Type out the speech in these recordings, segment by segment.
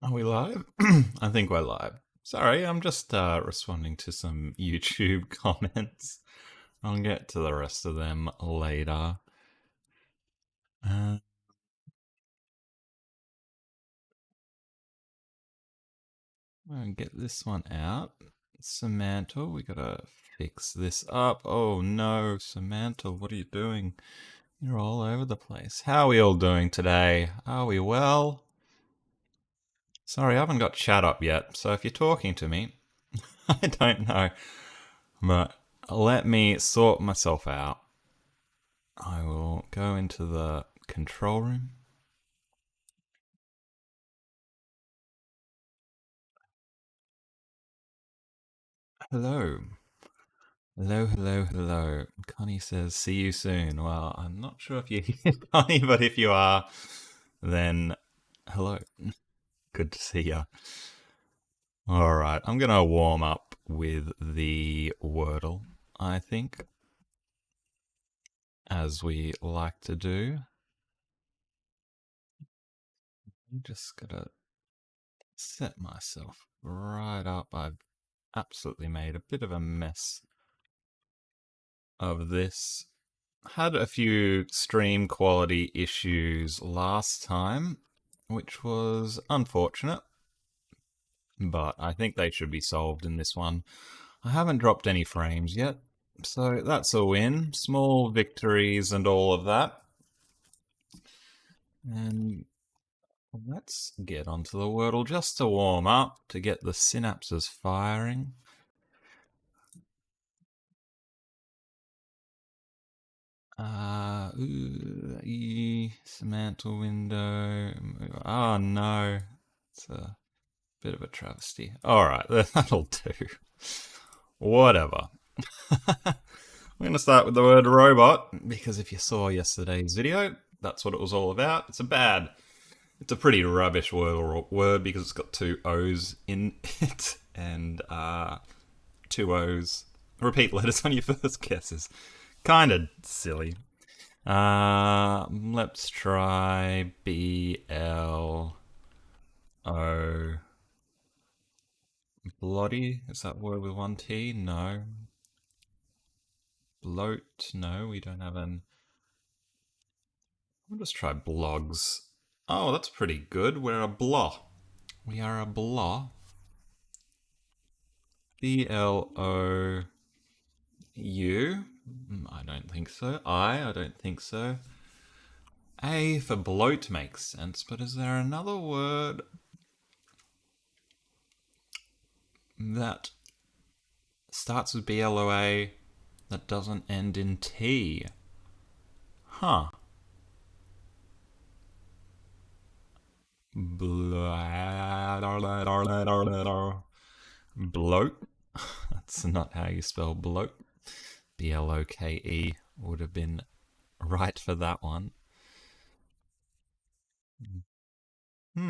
Are we live? I think we're live. Sorry, I'm just responding to some YouTube comments. I'll get to the rest of them later. Uh, I'll get this one out. Semantle, we gotta fix this up. Oh no, Semantle, what are you doing? You're all over the place. How are we all doing today? Are we well? Sorry, I haven't got chat up yet, so if you're talking to me, I don't know. But let me sort myself out. I will go into the control room. Hello. Hello, hello, hello. Connie says, see you soon. Well, I'm not sure if you're here, Connie, but if you are, then hello. Good to see you. All right, I'm going to warm up with the Wordle, I think, as we like to do. I'm just going to set myself right up. I've absolutely made a bit of a mess of this. Had a few stream quality issues last time, which was unfortunate, but I think they should be solved in this one. I haven't dropped any frames yet, so that's a win. Small victories and all of that. And let's get onto the Wordle just to warm up, to get the synapses firing. Semantle window. Oh no, it's a bit of a travesty. All right, that'll do. Whatever. I'm going to start with the word robot because if you saw yesterday's video, that's what it was all about. It's a pretty rubbish word because it's got two O's in it and two O's. Repeat letters on your first guesses. Kind of silly. Let's try BLO. Bloody? Is that word with one T? No. Bloat? No, we don't have an. We'll just try blogs. Oh, that's pretty good. We're a blah. We are a blah. BLOU? I don't think so. I don't think so. A for bloat makes sense, but is there another word that starts with BLOA that doesn't end in T? Huh. Bloat. That's not how you spell bloat. BLOKE would have been right for that one. I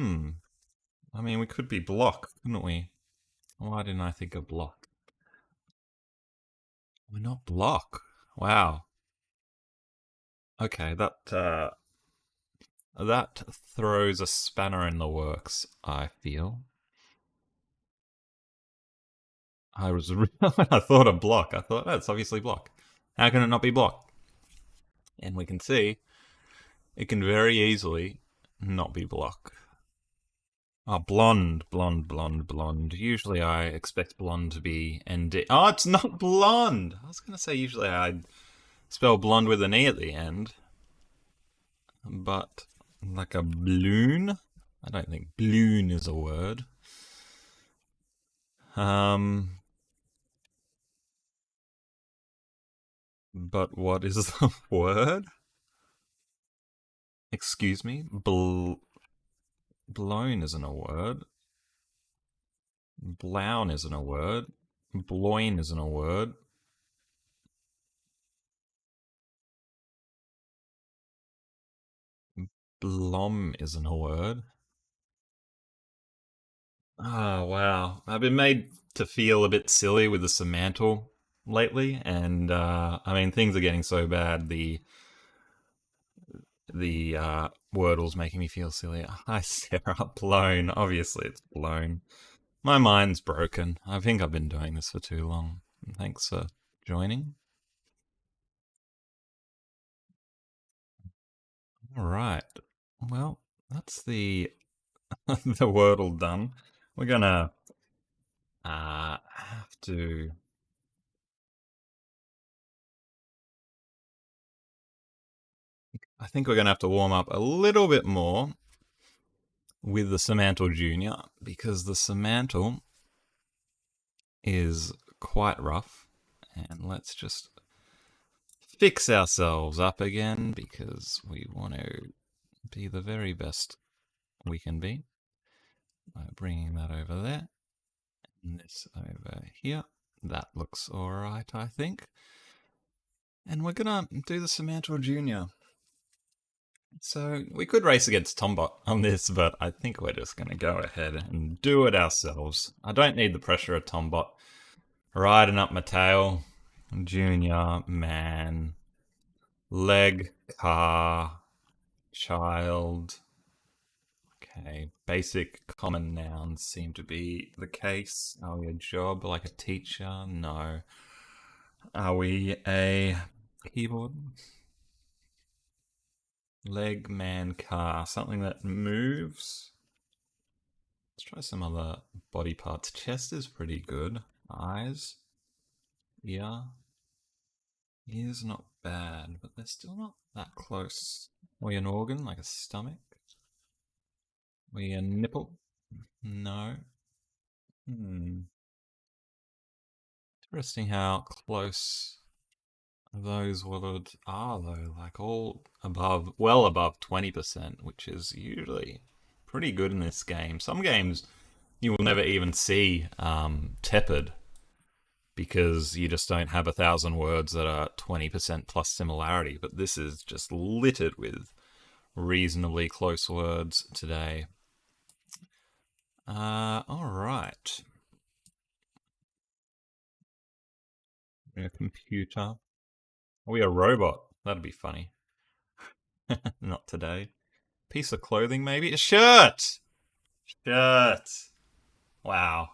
mean, we could be block, couldn't we? Why didn't I think of block? We're not block. Wow. Okay, that throws a spanner in the works, I feel. When I thought of block, I thought, oh, it's obviously block. How can it not be block? And we can see it can very easily not be block. Oh, blonde, blonde, blonde, blonde. Usually I expect blonde to be ND. Oh, it's not blonde. I was going to say usually I'd spell blonde with an E at the end. But like a balloon? I don't think balloon is a word. But what is the word? Excuse me? Blown isn't a word. Blown isn't a word. Bloin isn't a word. Blom isn't a word. Oh, wow. I've been made to feel a bit silly with the Semantle lately, and I mean, things are getting so bad. The Wordle's making me feel silly. Hi, Sarah. Blown. Obviously, it's blown. My mind's broken. I think I've been doing this for too long. Thanks for joining. All right. Well, that's the the Wordle done. We're gonna have to. I think we're gonna have to warm up a little bit more with the Semantle Junior because the Semantle is quite rough. And let's just fix ourselves up again because we want to be the very best we can be by bringing that over there and this over here. That looks alright, I think. And we're gonna do the Semantle Junior. So we could race against Tombot on this, but I think we're just gonna go ahead and do it ourselves. I don't need the pressure of Tombot riding up my tail. Junior, man, leg, car, child. Okay, basic common nouns seem to be the case. Are we a job like a teacher? No. Are we a keyboard? Leg, man, car. Something that moves. Let's try some other body parts. Chest is pretty good. Eyes. Ear. Ears not bad, but they're still not that close. Are we an organ like a stomach? Are we a nipple? No. Interesting how close those words are, though. Like all above, well above 20%, which is usually pretty good in this game. Some games you will never even see tepid because you just don't have 1,000 words that are 20% plus similarity. But this is just littered with reasonably close words today. All right. We're a computer. Are we a robot? That'd be funny. Not today. Piece of clothing, maybe? A shirt! Shirt! Wow.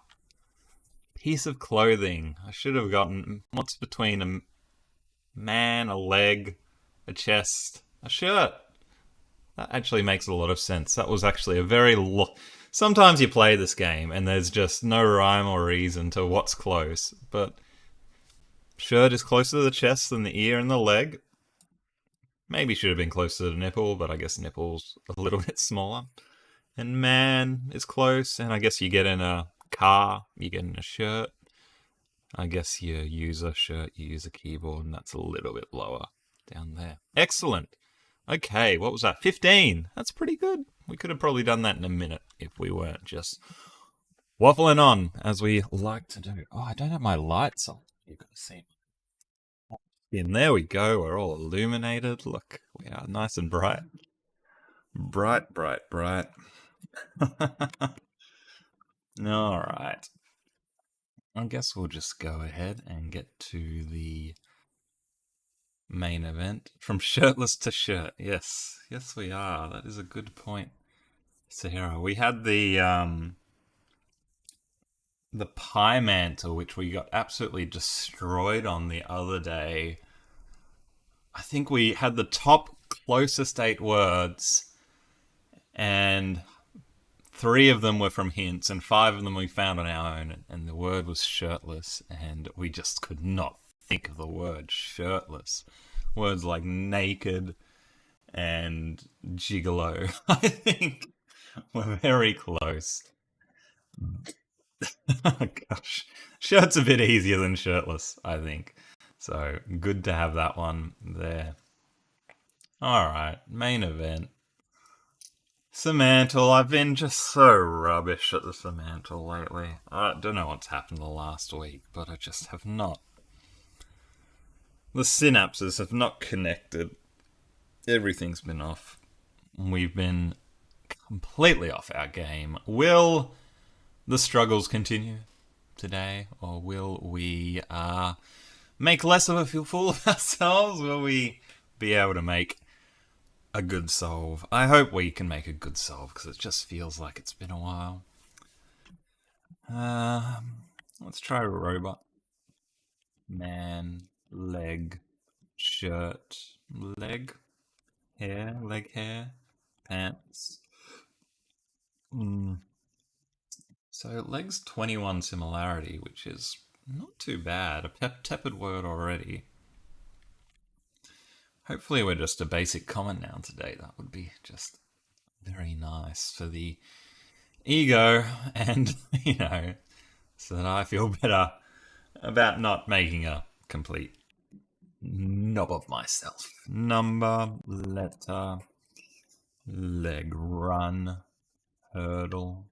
Piece of clothing. I should have gotten what's between a man, a leg, a chest, a shirt. That actually makes a lot of sense. That was actually a very sometimes you play this game and there's just no rhyme or reason to what's close, but shirt is closer to the chest than the ear and the leg. Maybe should have been closer to the nipple, but I guess nipple's a little bit smaller. And man is close, and I guess you get in a car, you get in a shirt. I guess you use a shirt, you use a keyboard, and that's a little bit lower down there. Excellent. Okay, what was that? 15. That's pretty good. We could have probably done that in a minute if we weren't just waffling on, as we like to do. Oh, I don't have my lights on. You could have seen. And there we go. We're all illuminated. Look, we are nice and bright. Bright, bright, bright. All right. I guess we'll just go ahead and get to the main event. From shirtless to shirt. Yes. Yes, we are. That is a good point, Sahara. We had the Pimantle, which we got absolutely destroyed on the other day. I think we had the top closest 8 words, and 3 of them were from hints, and 5 of them we found on our own, and the word was shirtless, and we just could not think of the word shirtless. Words like naked and gigolo, I think, were very close. Oh, gosh. Shirt's a bit easier than shirtless, I think. So, good to have that one there. Alright, main event. Semantle. I've been just so rubbish at the Semantle lately. I don't know what's happened the last week, but I just have not. The synapses have not connected. Everything's been off. We've been completely off our game. Will the struggles continue today, or will we make less of a fool of ourselves? Will we be able to make a good solve. I hope we can make a good solve because it just feels like it's been a while. Let's try robot. Man, leg, shirt, leg, hair, leg hair, pants. So legs 21 similarity, which is not too bad. A tepid word already. Hopefully we're just a basic comment noun today. That would be just very nice for the ego and, so that I feel better about not making a complete knob of myself. Number, letter, leg, run, hurdle,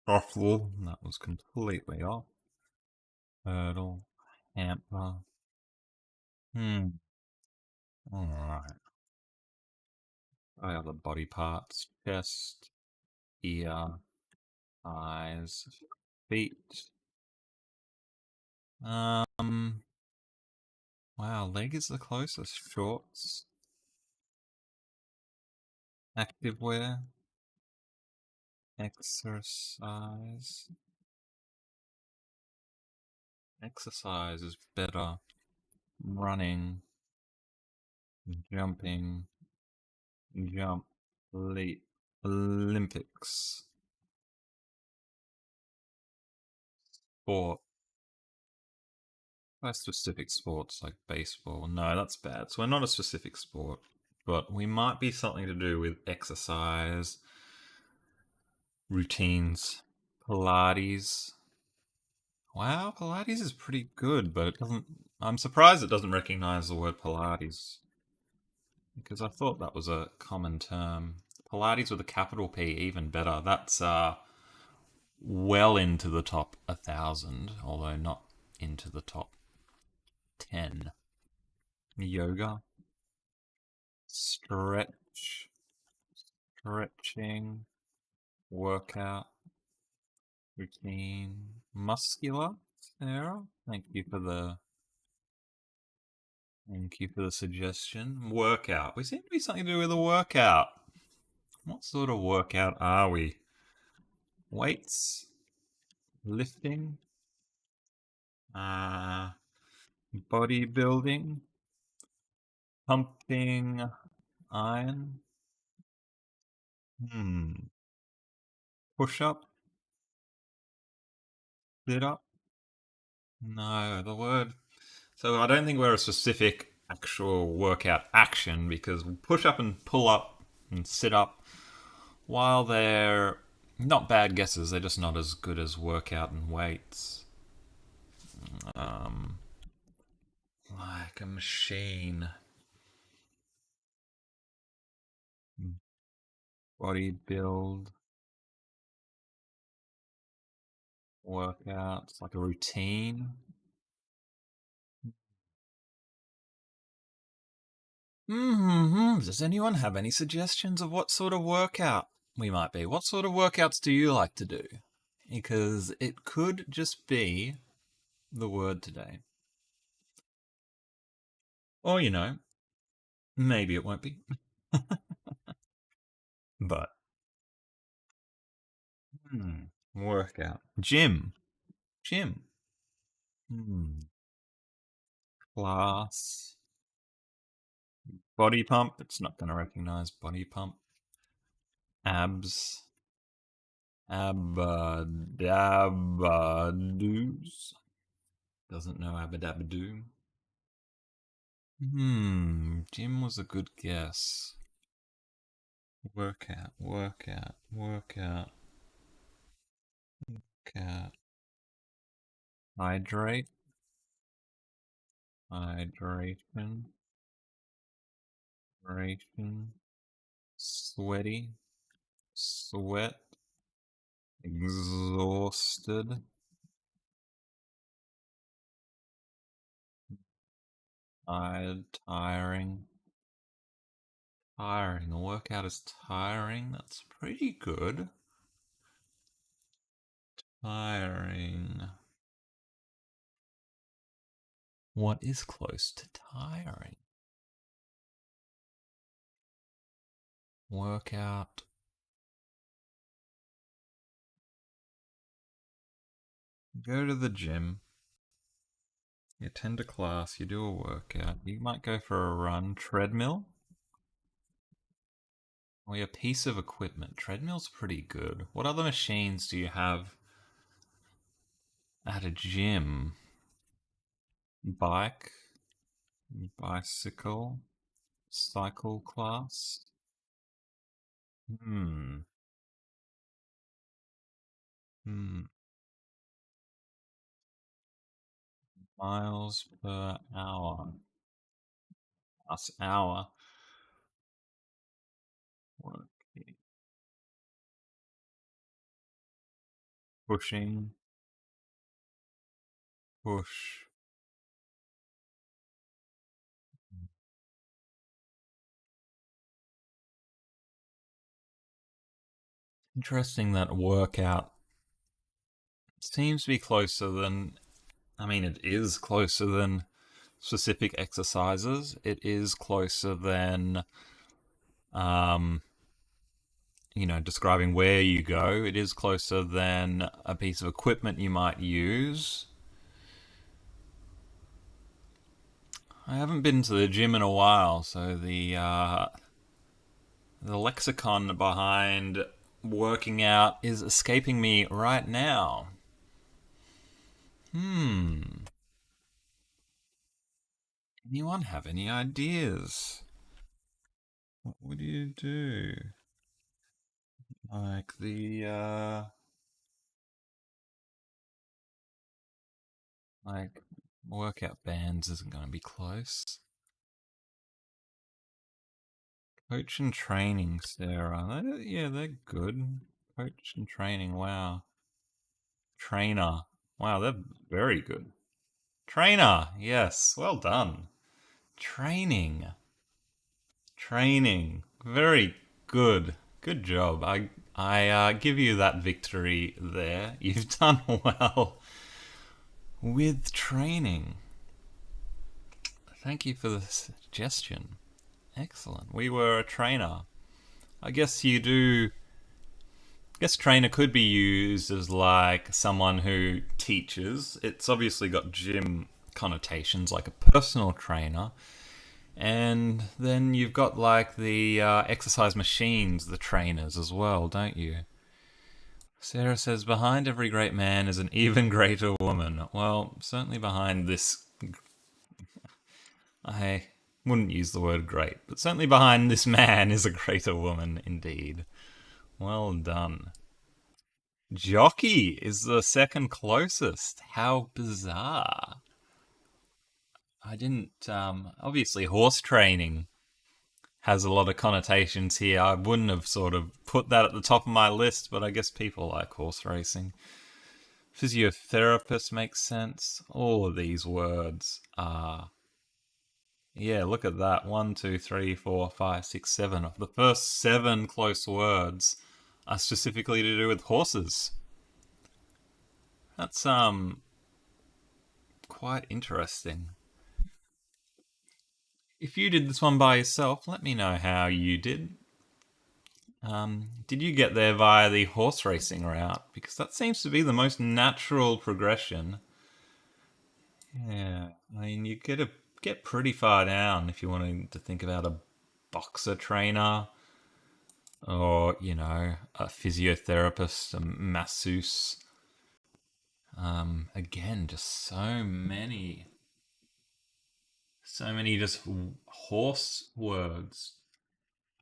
offal. That was completely off. Hurdle, hamper. Alright. I have the body parts. Chest, ear, eyes, feet. Wow, leg is the closest. Shorts, activewear, exercise. Exercise is better. Running, jumping, jump, leap, Olympics, sport. By specific sports like baseball. No, that's bad. So we're not a specific sport, but we might be something to do with exercise, routines, Pilates. Wow, Pilates is pretty good, but it doesn't. I'm surprised it doesn't recognize the word Pilates because I thought that was a common term. Pilates with a capital P, even better. That's well into the top 1,000, although not into the top 10. Yoga, stretch, stretching, workout, routine, muscular. Sarah, thank you for the suggestion. Workout. We seem to be something to do with a workout. What sort of workout are we? Weights, lifting, uh, bodybuilding, pumping iron. Push up, sit up. No, the word. So I don't think we're a specific actual workout action because push up and pull up and sit up, while they're not bad guesses, they're just not as good as workout and weights. Like a machine. Body build, workouts, like a routine. Does anyone have any suggestions of what sort of workout we might be? What sort of workouts do you like to do? Because it could just be the word today. Or, maybe it won't be. But, workout. Gym. Gym. Class. Body pump. It's not going to recognize body pump. Abs. Abadabadoos. Doesn't know abadabadoo. Gym was a good guess. Workout, workout, workout, workout. Hydrate, hydration, hydration. Sweaty, sweat, exhausted. Tired, tiring. Tiring. A workout is tiring. That's pretty good. Tiring. What is close to tiring? Workout. Go to the gym. You attend a class. You do a workout. You might go for a run. Treadmill. Or a piece of equipment. Treadmill's pretty good. What other machines do you have at a gym? Bike. Bicycle. Cycle class. Hmm. Hmm. Miles per hour. That's hour. Working. Pushing. Push. Interesting that workout seems to be closer than. I mean, it is closer than specific exercises. It is closer than, um, describing where you go. It is closer than a piece of equipment you might use. I haven't been to the gym in a while, so the lexicon behind working out is escaping me right now. Anyone have any ideas? What would you do? Like like workout bands isn't going to be close. Coach and training, Sarah. Yeah, they're good. Coach and training, wow. Trainer. Wow, they're very good. Trainer, yes, well done. Training. Training. Very good. Good job. I give you that victory there. You've done well with training. Thank you for the suggestion. Excellent. We were a trainer. I guess you do. I guess trainer could be used as like someone who teaches. It's obviously got gym connotations, like a personal trainer. And then you've got like the exercise machines, the trainers as well, don't you? Sarah says, behind every great man is an even greater woman. Well, certainly behind this, I wouldn't use the word great, but certainly behind this man is a greater woman indeed. Well done. Jockey is the second closest. How bizarre. I didn't, obviously, horse training has a lot of connotations here. I wouldn't have sort of put that at the top of my list, but I guess people like horse racing. Physiotherapist makes sense. All of these words are. Yeah, look at that. 1, 2, 3, 4, 5, 6, 7. The first 7 close words are specifically to do with horses. That's quite interesting. If you did this one by yourself, let me know how you did. Did you get there via the horse racing route? Because that seems to be the most natural progression. Yeah, I mean, you get pretty far down if you wanted to think about a boxer trainer or, a physiotherapist, a masseuse. Again, just so many just horse words.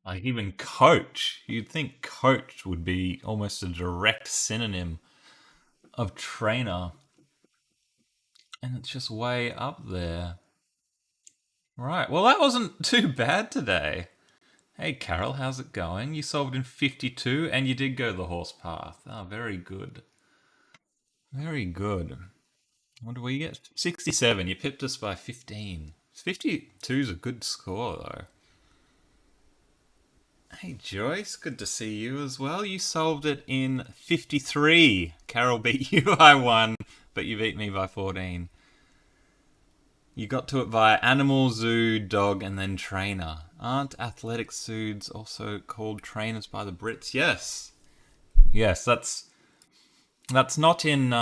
Like even coach. You'd think coach would be almost a direct synonym of trainer. And it's just way up there. Right. Well, that wasn't too bad today. Hey, Carol, how's it going? You solved in 52 and you did go the horse path. Oh, very good. Very good. What do we get? 67. You pipped us by 15. 52 is a good score, though. Hey, Joyce, good to see you as well. You solved it in 53. Carol beat you by 1, but you beat me by 14. You got to it via animal, zoo, dog, and then trainer. Aren't athletic suits also called trainers by the Brits? Yes. Yes, that's not in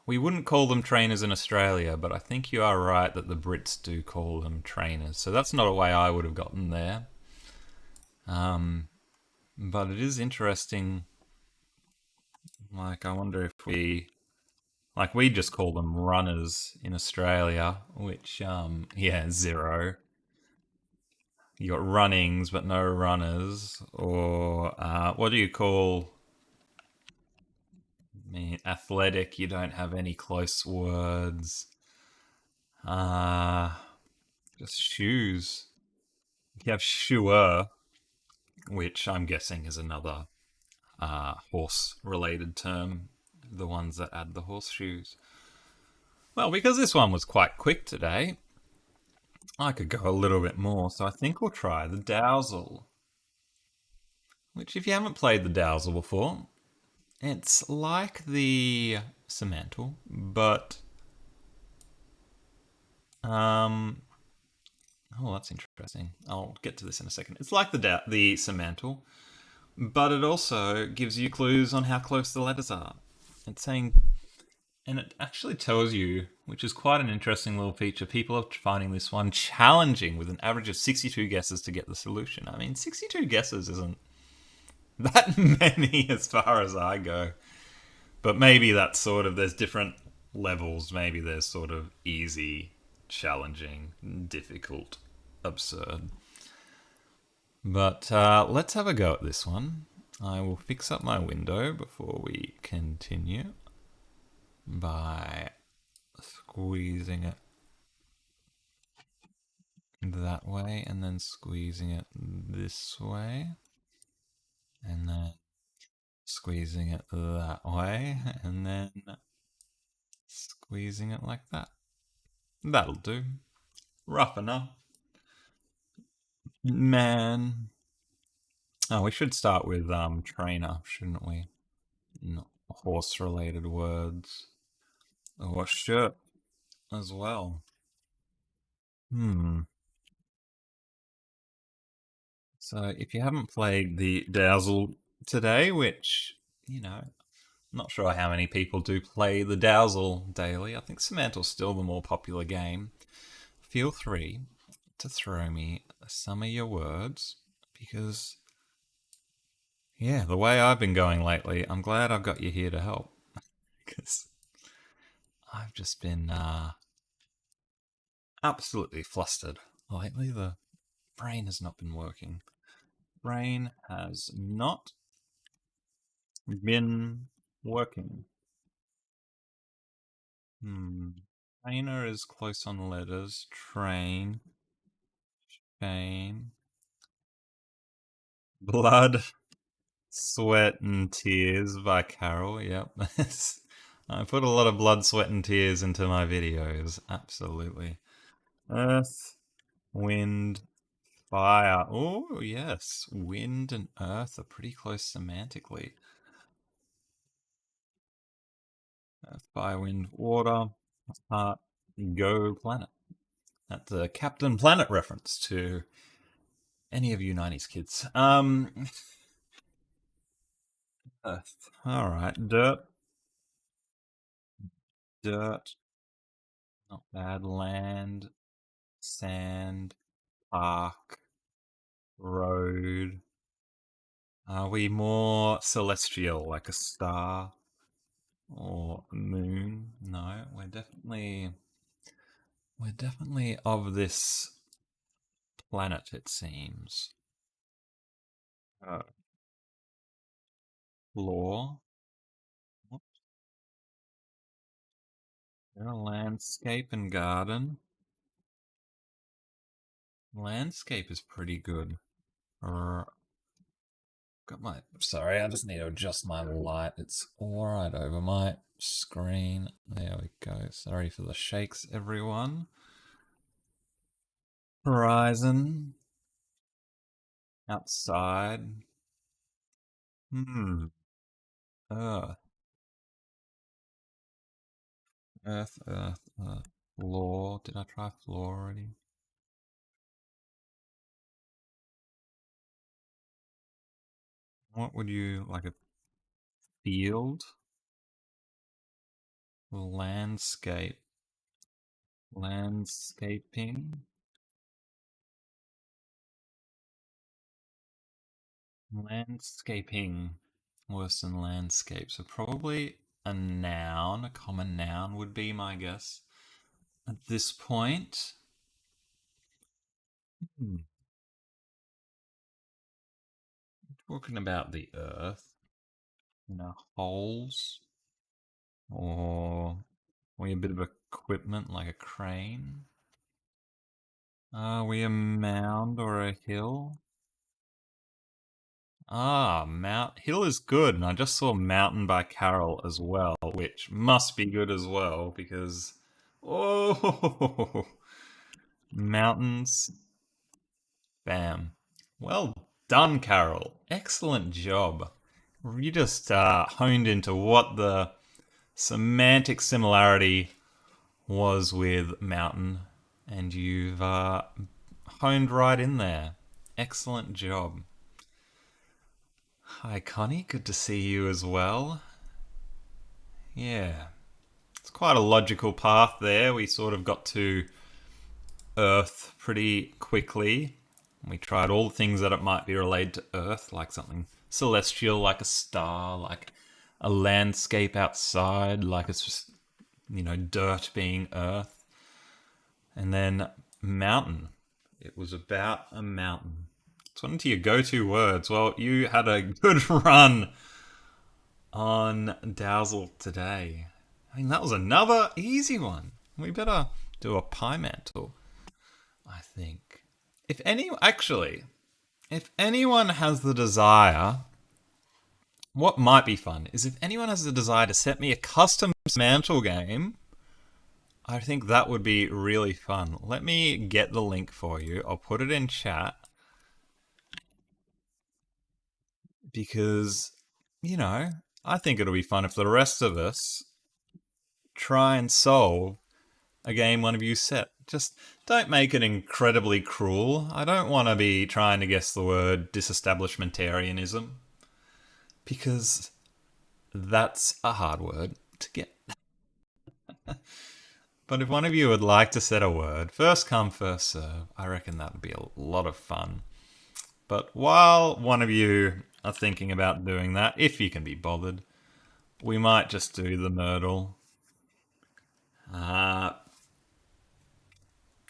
we wouldn't call them trainers in Australia, but I think you are right that the Brits do call them trainers. So that's not a way I would have gotten there. But it is interesting. Like, I wonder if we just call them runners in Australia, which, yeah, zero. You got runnings, but no runners. Or, what do you call, I mean, athletic? You don't have any close words. Uh, just shoes. You have shoer, which I'm guessing is another horse related term, the ones that add the horseshoes. Well, because this one was quite quick today, I could go a little bit more, so I think we'll try the dowsel. Which, if you haven't played the dowsel before, it's like the Semantle, but um, oh, that's interesting. I'll get to this in a second. It's like the Semantle, but it also gives you clues on how close the letters are. It's saying, and it actually tells you, which is quite an interesting little feature. People are finding this one challenging with an average of 62 guesses to get the solution. I mean, 62 guesses isn't that many as far as I go. But maybe that's sort of, there's different levels. Maybe there's sort of easy, challenging, difficult, absurd. But let's have a go at this one. I will fix up my window before we continue by squeezing it that way and then squeezing it this way and then squeezing it that way and then squeezing it like that. That'll do. Rough enough. Man. Oh, we should start with trainer, shouldn't we? Not horse related words. Or shirt as well. Hmm. So if you haven't played the Dazzle today, which, you know, not sure how many people do play the Dazzle daily. I think Semantle's still the more popular game. Feel free to throw me some of your words because, yeah, the way I've been going lately, I'm glad I've got you here to help because I've just been absolutely flustered lately. The brain has not been working. Brain has not been working. Hmm. Trainer is close on letters. Train. Chain. Blood, Sweat, and Tears by Carol. Yep. I put a lot of blood, sweat, and tears into my videos. Absolutely. Earth, wind, fire. Oh, yes. Wind and earth are pretty close semantically. Earth, fire, wind, water, heart, go, planet. That's a Captain Planet reference to any of you 90s kids. Earth. All right. Dirt. Not bad. Land, sand, park, road. Are we more celestial, like a star or moon? No, we're definitely of this planet. It seems. Uh, Floor. Landscape and garden. Landscape is pretty good. Got my. Sorry, I just need to adjust my light. It's alright over my screen. There we go. Sorry for the shakes, everyone. Horizon. Outside. Hmm. Earth. Earth, Earth, Earth. Floor. Did I try floor already? What would you like? A field? Landscape? Landscaping? Landscaping. Worse than landscape. So probably a noun, a common noun would be my guess. At this point, talking about the earth, holes, or we a bit of equipment like a crane. Are we a mound or a hill? Mount Hill is good, and I just saw Mountain by Carol as well, which must be good as well because oh, mountains, bam. Well done, Carol. Excellent job. You just honed into what the semantic similarity was with mountain, and you've honed right in there. Excellent job. Hi, Connie. Good to see you as well. Yeah, it's quite a logical path there. We sort of got to Earth pretty quickly. We tried all the things that it might be related to Earth, like something celestial, like a star, like a landscape outside, like it's just, dirt being Earth. And then mountain. It was about a mountain. It's one of your go-to words. Well, you had a good run on Dazzle today. I mean, that was another easy one. We better do a Pimantle, I think. If anyone has the desire, what might be fun is if anyone has the desire to set me a custom Semantle game, I think that would be really fun. Let me get the link for you. I'll put it in chat. Because, I think it'll be fun if the rest of us try and solve a game one of you set. Just don't make it incredibly cruel. I don't want to be trying to guess the word disestablishmentarianism, because that's a hard word to get. But if one of you would like to set a word, first come, first serve, I reckon that would be a lot of fun. But while one of you are thinking about doing that, if you can be bothered, we might just do the Murdle.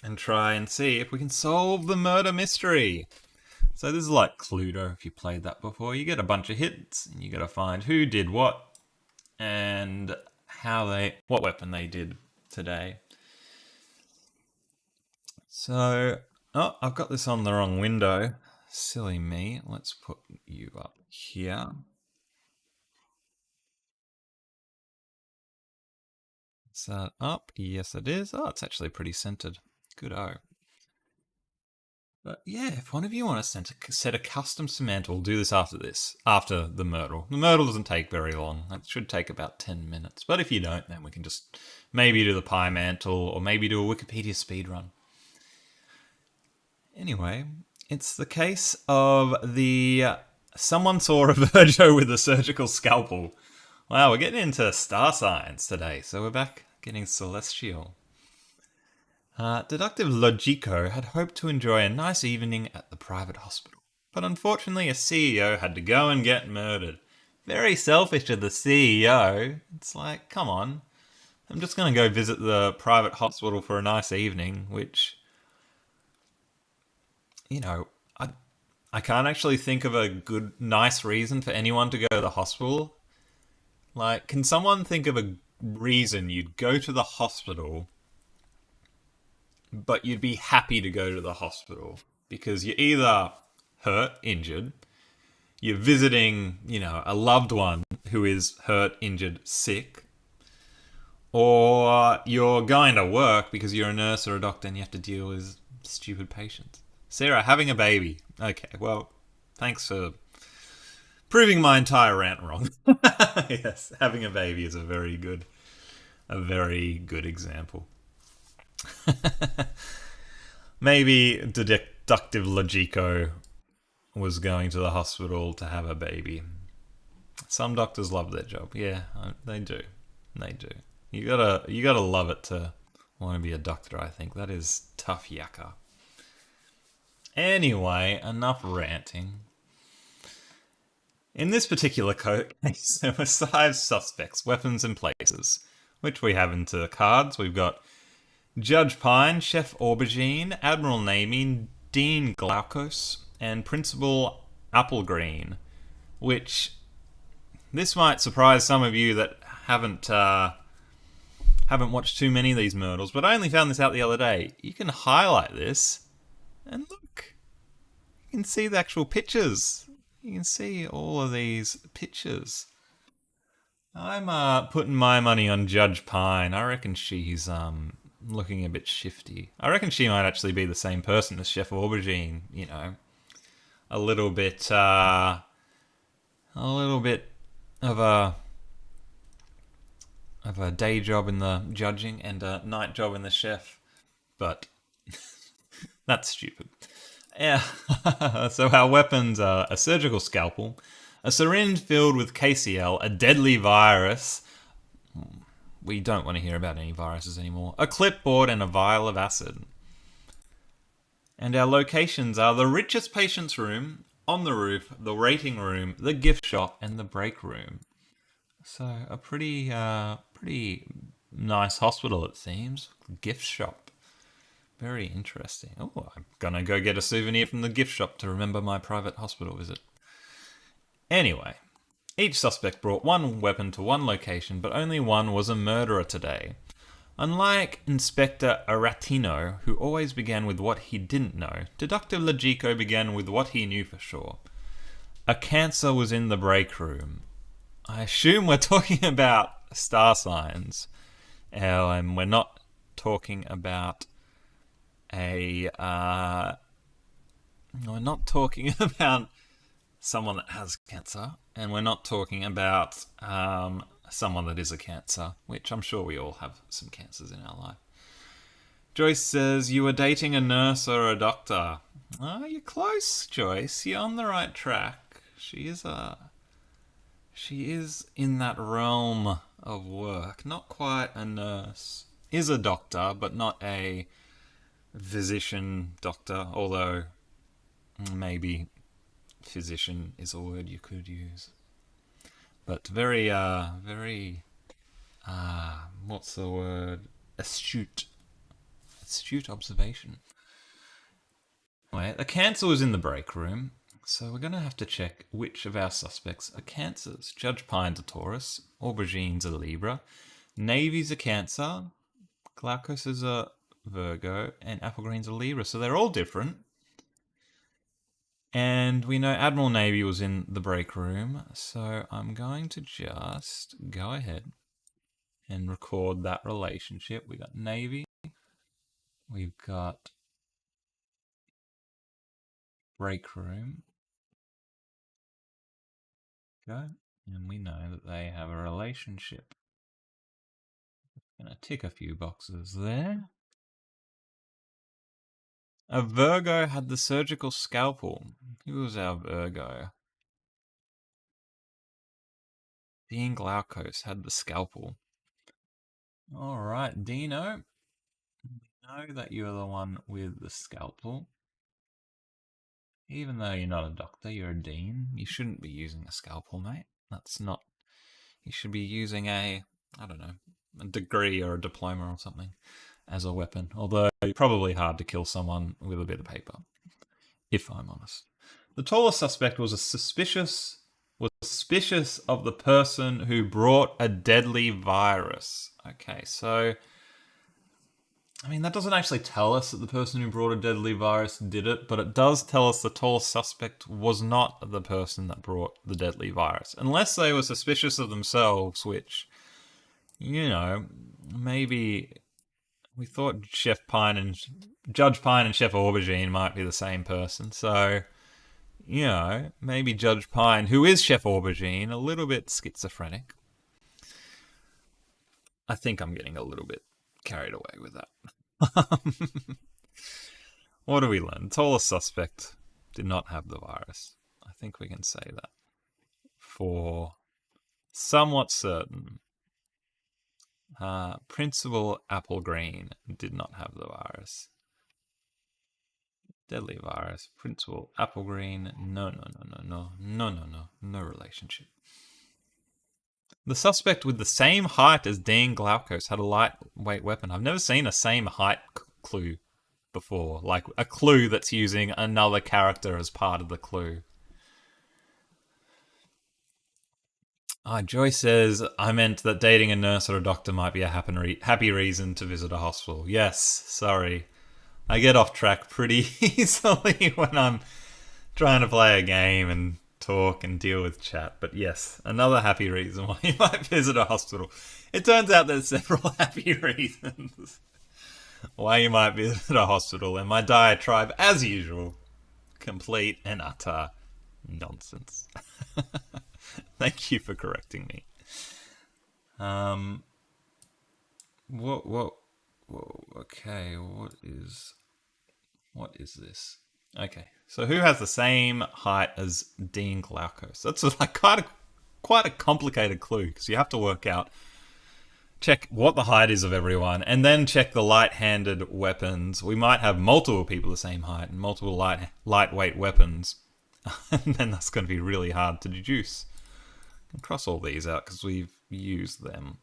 And try and see if we can solve the murder mystery. So this is like Cluedo, if you played that before. You get a bunch of hits, and you got to find who did what, and what weapon they did today. So, I've got this on the wrong window. Silly me. Let's put you up here. Is that up? Yes, it is. Oh, it's actually pretty centered. Good-o. But yeah, if one of you want to set a custom Semantle, we'll do this after the Murdle. The Murdle doesn't take very long. It should take about 10 minutes. But if you don't, then we can just maybe do the Pimantle, or maybe do a Wikipedia speedrun. Anyway, it's the case of someone saw a Virgo with a surgical scalpel. Wow, we're getting into star signs today, so we're back getting celestial. Deductive Logico had hoped to enjoy a nice evening at the private hospital, but unfortunately a CEO had to go and get murdered. Very selfish of the CEO. It's like, come on. I'm just going to go visit the private hospital for a nice evening, which, I can't actually think of a good, nice reason for anyone to go to the hospital. Like, can someone think of a reason you'd go to the hospital, but you'd be happy to go to the hospital? Because you're either hurt, injured, you're visiting, a loved one who is hurt, injured, sick, or you're going to work because you're a nurse or a doctor and you have to deal with stupid patients. Sarah, having a baby. Okay, well, thanks for proving my entire rant wrong. Yes, having a baby is a very good example. Maybe deductive logico was going to the hospital to have a baby. Some doctors love their job. Yeah, they do. They do. You gotta love it to want to be a doctor. I think that is tough yakka. Anyway, enough ranting. In this particular case, there were 5 suspects, weapons, and places, which we have into the cards. We've got Judge Pine, Chef Aubergine, Admiral Naming, Dean Glaukos, and Principal Applegreen, which this might surprise some of you that haven't watched too many of these Murdles, but I only found this out the other day. You can highlight this, and look, you can see the actual pictures. You can see all of these pictures. I'm putting my money on Judge Pine. I reckon she's looking a bit shifty. I reckon she might actually be the same person as Chef Aubergine. You know, a little bit of a day job in the judging and a night job in the chef, but that's stupid. Yeah. So our weapons are a surgical scalpel, a syringe filled with KCl, a deadly virus. We don't want to hear about any viruses anymore. A clipboard and a vial of acid. And our locations are the richest patient's room, on the roof, the waiting room, the gift shop, and the break room. So a pretty nice hospital, it seems. Gift shop. Very interesting. Oh, I'm gonna go get a souvenir from the gift shop to remember my private hospital visit. Anyway, each suspect brought one weapon to one location, but only one was a murderer today. Unlike Inspector Aratino, who always began with what he didn't know, Detective Logico began with what he knew for sure. A cancer was in the break room. I assume we're talking about star signs, and we're not talking about we're not talking about someone that has cancer, and we're not talking about someone that is a cancer, which I'm sure we all have some cancers in our life. Joyce says, you were dating a nurse or a doctor. Oh, you're close, Joyce. You're on the right track. She is in that realm of work. Not quite a nurse. Is a doctor, but not a physician doctor, although maybe physician is a word you could use. But very, what's the word? Astute observation. Anyway, the cancer was in the break room, so we're going to have to check which of our suspects are cancers. Judge Pine's a Taurus, Aubergine's a Libra, Navy's a Cancer, Glaukos is a Virgo, and Applegreen's a Libra, so they're all different. And we know Admiral Navy was in the break room, so I'm going to just go ahead and record that relationship. We got Navy, we've got break room, go, and we know that they have a relationship. Gonna tick a few boxes there. A Virgo had the surgical scalpel. Who was our Virgo? Dean Glaukos had the scalpel. Alright, Dino. We know that you're the one with the scalpel. Even though you're not a doctor, you're a dean. You shouldn't be using a scalpel, mate. That's not... You should be using a degree or a diploma or something as a weapon. Although, probably hard to kill someone with a bit of paper, if I'm honest. The tallest suspect was suspicious of the person who brought a deadly virus. Okay, so... I mean, that doesn't actually tell us that the person who brought a deadly virus did it, but it does tell us the tallest suspect was not the person that brought the deadly virus. Unless they were suspicious of themselves, which, you know, maybe we thought Judge Pine and Chef Aubergine might be the same person. So, you know, maybe Judge Pine, who is Chef Aubergine, a little bit schizophrenic. I think I'm getting a little bit carried away with that. What do we learn? Tallest suspect did not have the virus. I think we can say that for somewhat certain. Principal Apple Green did not have the virus. Deadly virus. Principal Apple Green. No relationship. The suspect with the same height as Dean Glaukos had a lightweight weapon. I've never seen a same height clue before. Like a clue that's using another character as part of the clue. Joy says, I meant that dating a nurse or a doctor might be a happy reason to visit a hospital. Yes, sorry. I get off track pretty easily when I'm trying to play a game and talk and deal with chat. But yes, another happy reason why you might visit a hospital. It turns out there's several happy reasons why you might visit a hospital. And my diatribe, as usual, complete and utter nonsense. Thank you for correcting me. Whoa. Okay, what is this? Okay, so who has the same height as Dean Glaukos? That's like quite a complicated clue because you have to work out, check what the height is of everyone, and then check the light-handed weapons. We might have multiple people the same height and multiple lightweight weapons, and then that's going to be really hard to deduce. I'll cross all these out because we've used them.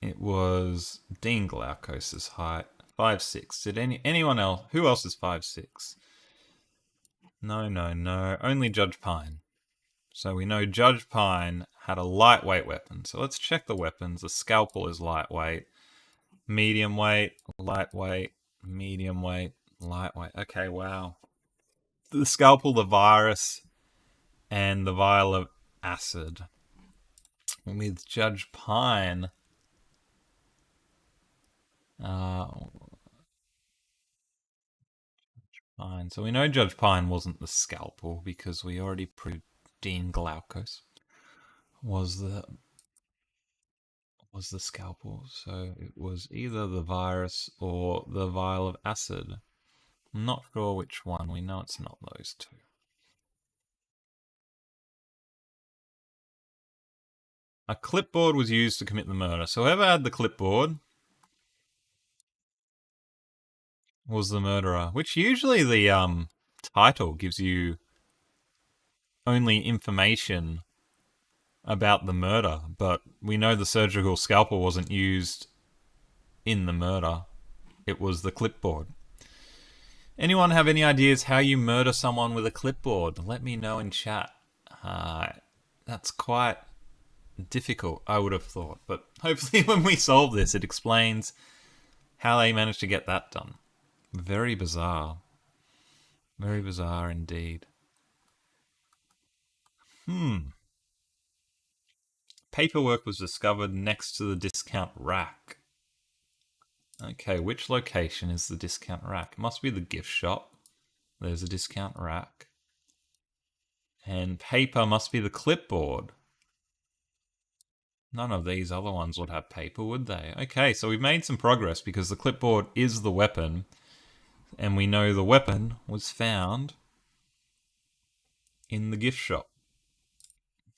It was Dean Glaukos' height, 5'6". Did anyone else? Who else is 5'6"? No. Only Judge Pine. So we know Judge Pine had a lightweight weapon. So let's check the weapons. The scalpel is lightweight, medium weight, lightweight, medium weight, lightweight. Okay, wow. The scalpel, the virus, and the vial of acid. With Judge Pine, Pine. So we know Judge Pine wasn't the scalpel because we already proved Dean Glaukos was the scalpel. So it was either the virus or the vial of acid. I'm not sure which one. We know it's not those two. A clipboard was used to commit the murder. So whoever had the clipboard was the murderer, which usually the title gives you only information about the murder, but we know the surgical scalpel wasn't used in the murder. It was the clipboard. Anyone have any ideas how you murder someone with a clipboard? Let me know in chat. That's quite difficult, I would have thought, but hopefully when we solve this, it explains how they managed to get that done. Very bizarre. Very bizarre indeed. Paperwork was discovered next to the discount rack. Okay, which location is the discount rack? It must be the gift shop. There's a discount rack. And paper must be the clipboard. None of these other ones would have paper, would they? Okay, so we've made some progress because the clipboard is the weapon. And we know the weapon was found in the gift shop.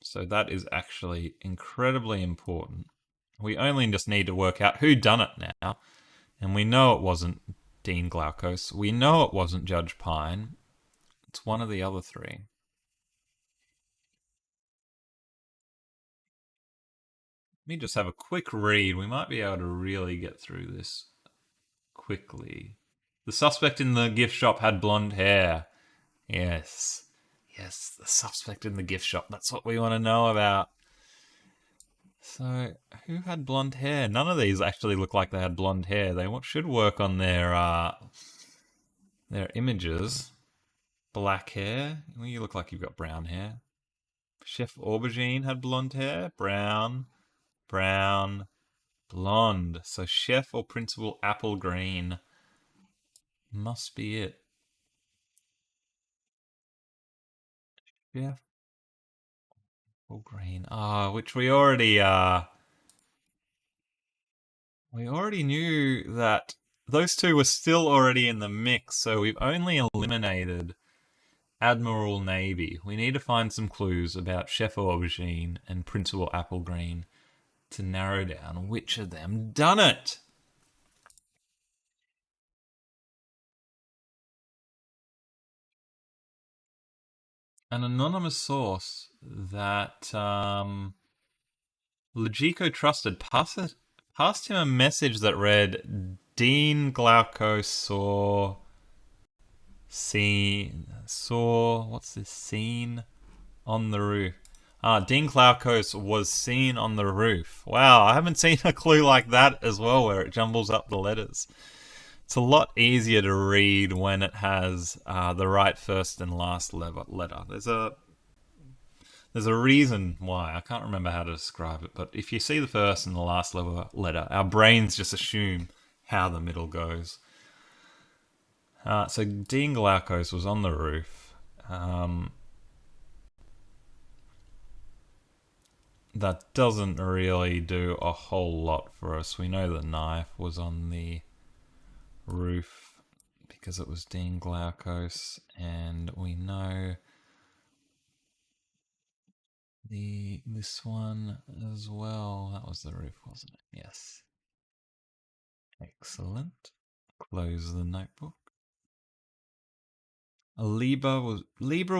So that is actually incredibly important. We only just need to work out who done it now. And we know it wasn't Dean Glaukos. We know it wasn't Judge Pine. It's one of the other three. Let me just have a quick read. We might be able to really get through this quickly. The suspect in the gift shop had blonde hair. Yes, the suspect in the gift shop. That's what we want to know about. So, who had blonde hair? None of these actually look like they had blonde hair. They should work on their images. Black hair. Well, you look like you've got brown hair. Chef Aubergine had blonde hair. Brown, blonde. So Chef or Principal Apple Green must be it. Chef Apple Green. Which we already knew that those two were still already in the mix, so we've only eliminated Admiral Navy. We need to find some clues about Chef Aubergine and Principal Applegreen to narrow down which of them done it. An anonymous source that Logico trusted passed him a message that read, Dean Glauco saw what's this, scene on the roof. Dean Glaucos was seen on the roof. Wow, I haven't seen a clue like that as well where it jumbles up the letters. It's a lot easier to read when it has the right first and last letter. There's a reason why. I can't remember how to describe it, but if you see the first and the last letter, our brains just assume how the middle goes. So Dean Glaucos was on the roof. That doesn't really do a whole lot for us. We know the knife was on the roof because it was Dean Glaucos, and we know this one as well. That was the roof, wasn't it? Yes. Excellent. Close the notebook. Libra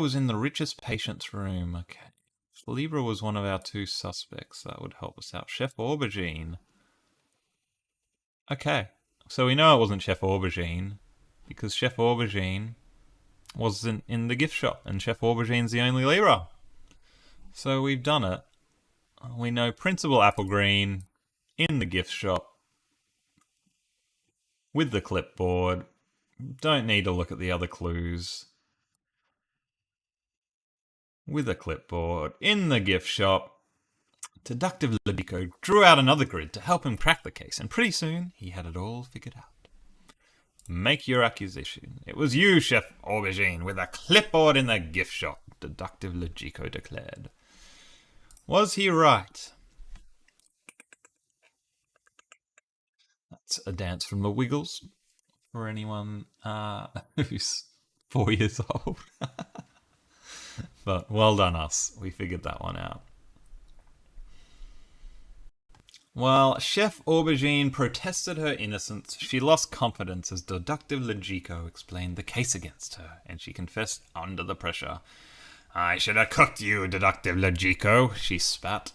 was in the richest patient's room. Okay. Libra was one of our two suspects. That would help us out. Chef Aubergine. Okay. So we know it wasn't Chef Aubergine because Chef Aubergine wasn't in the gift shop and Chef Aubergine's the only Libra. So we've done it. We know Principal Applegreen in the gift shop with the clipboard. Don't need to look at the other clues. With a clipboard in the gift shop, Detective Logico drew out another grid to help him crack the case, and pretty soon he had it all figured out. Make your accusation. It was you, Chef Aubergine, with a clipboard in the gift shop, Detective Logico declared. Was he right? That's a dance from the Wiggles for anyone who's 4 years old. But well done us. We figured that one out. While Chef Aubergine protested her innocence, she lost confidence as Deductive Logico explained the case against her, and she confessed under the pressure. I should have cooked you, Deductive Logico, she spat.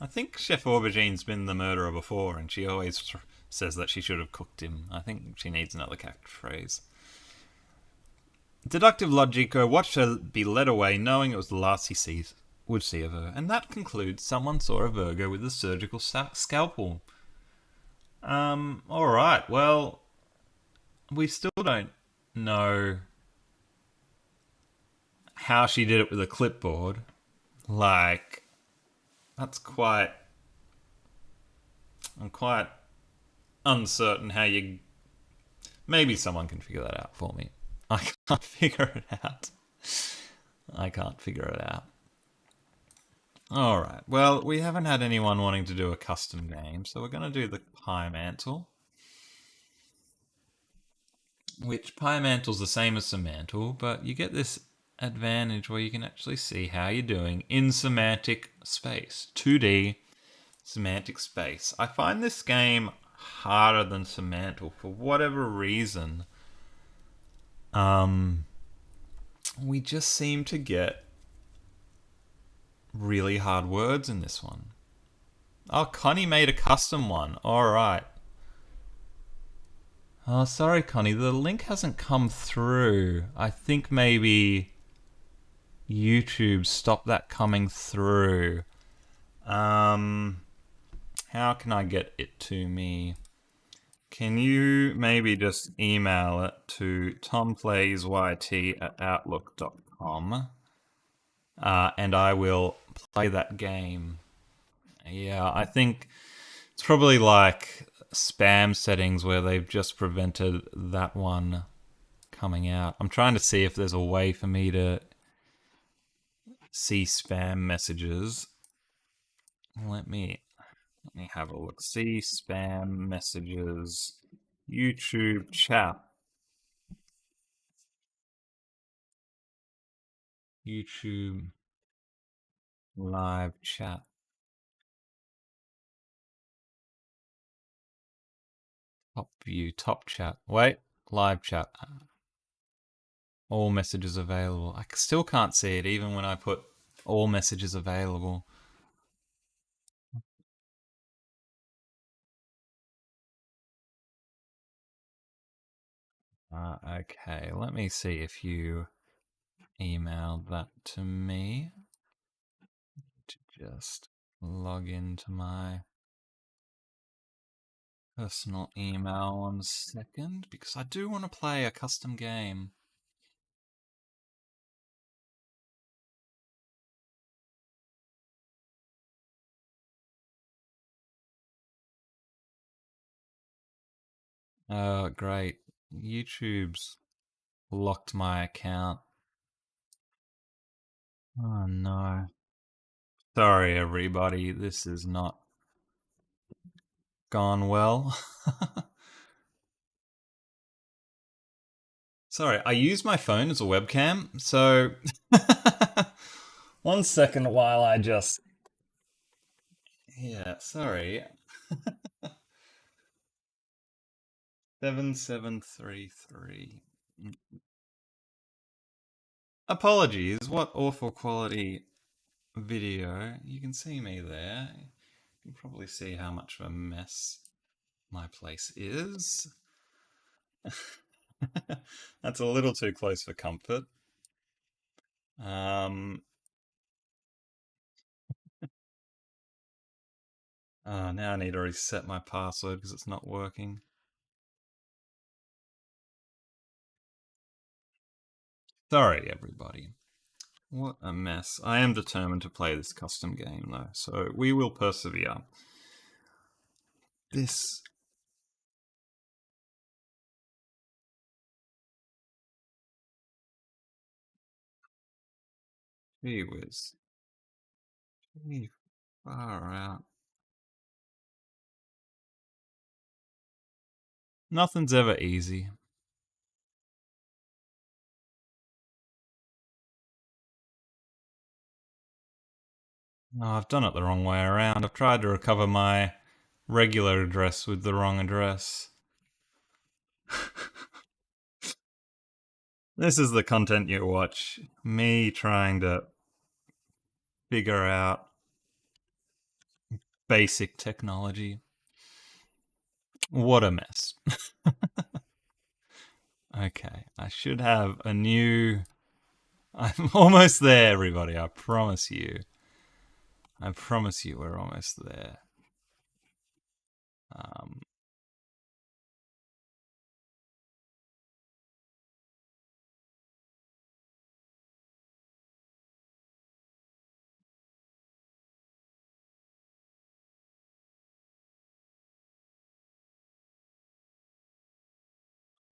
I think Chef Aubergine's been the murderer before, and she always says that she should have cooked him. I think she needs another catchphrase. Deductive Logico watched her be led away, knowing it was the last he would see of her, and that concludes someone saw a Virgo with a surgical scalpel. Alright, well, we still don't know how she did it with a clipboard. Like, that's quite... I'm quite uncertain how you... Maybe someone can figure that out for me. I can't figure it out. Alright, well, we haven't had anyone wanting to do a custom game, so we're going to do the Pimantle. Which Pimantle's the same as Semantle, but you get this advantage where you can actually see how you're doing in semantic space. 2D semantic space. I find this game harder than Semantle for whatever reason. We just seem to get really hard words in this one. Oh, Connie made a custom one. Alright. Oh, sorry, Connie. The link hasn't come through. I think maybe YouTube stopped that coming through. How can I get it to me? Can you maybe just email it to tomplaysyt@outlook.com and I will play that game. Yeah, I think it's probably like spam settings where they've just prevented that one coming out. I'm trying to see if there's a way for me to see spam messages. Let me have a look. See spam messages YouTube chat. YouTube live chat. Top view, top chat. Wait, live chat. All messages available. I still can't see it even when I put all messages available. Okay, let me see if you emailed that to me. To just log into my personal email 1 second because I do want to play a custom game. Oh, great. YouTube's locked my account. Oh no. Sorry, everybody. This is not gone well. Sorry, I use my phone as a webcam, so 1 second while I just. Yeah, sorry. 7733. Apologies, what awful quality video. You can see me there. You can probably see how much of a mess my place is. That's a little too close for comfort. Now I need to reset my password because it's not working. Sorry, everybody. What a mess. I am determined to play this custom game, though, so we will persevere. This. Gee whiz. Gee, far out. Nothing's ever easy. Oh, I've done it the wrong way around. I've tried to recover my regular address with the wrong address. This is the content you watch. Me trying to figure out basic technology. What a mess. Okay, I should have a new. I'm almost there, everybody. I promise you. I promise you we're almost there.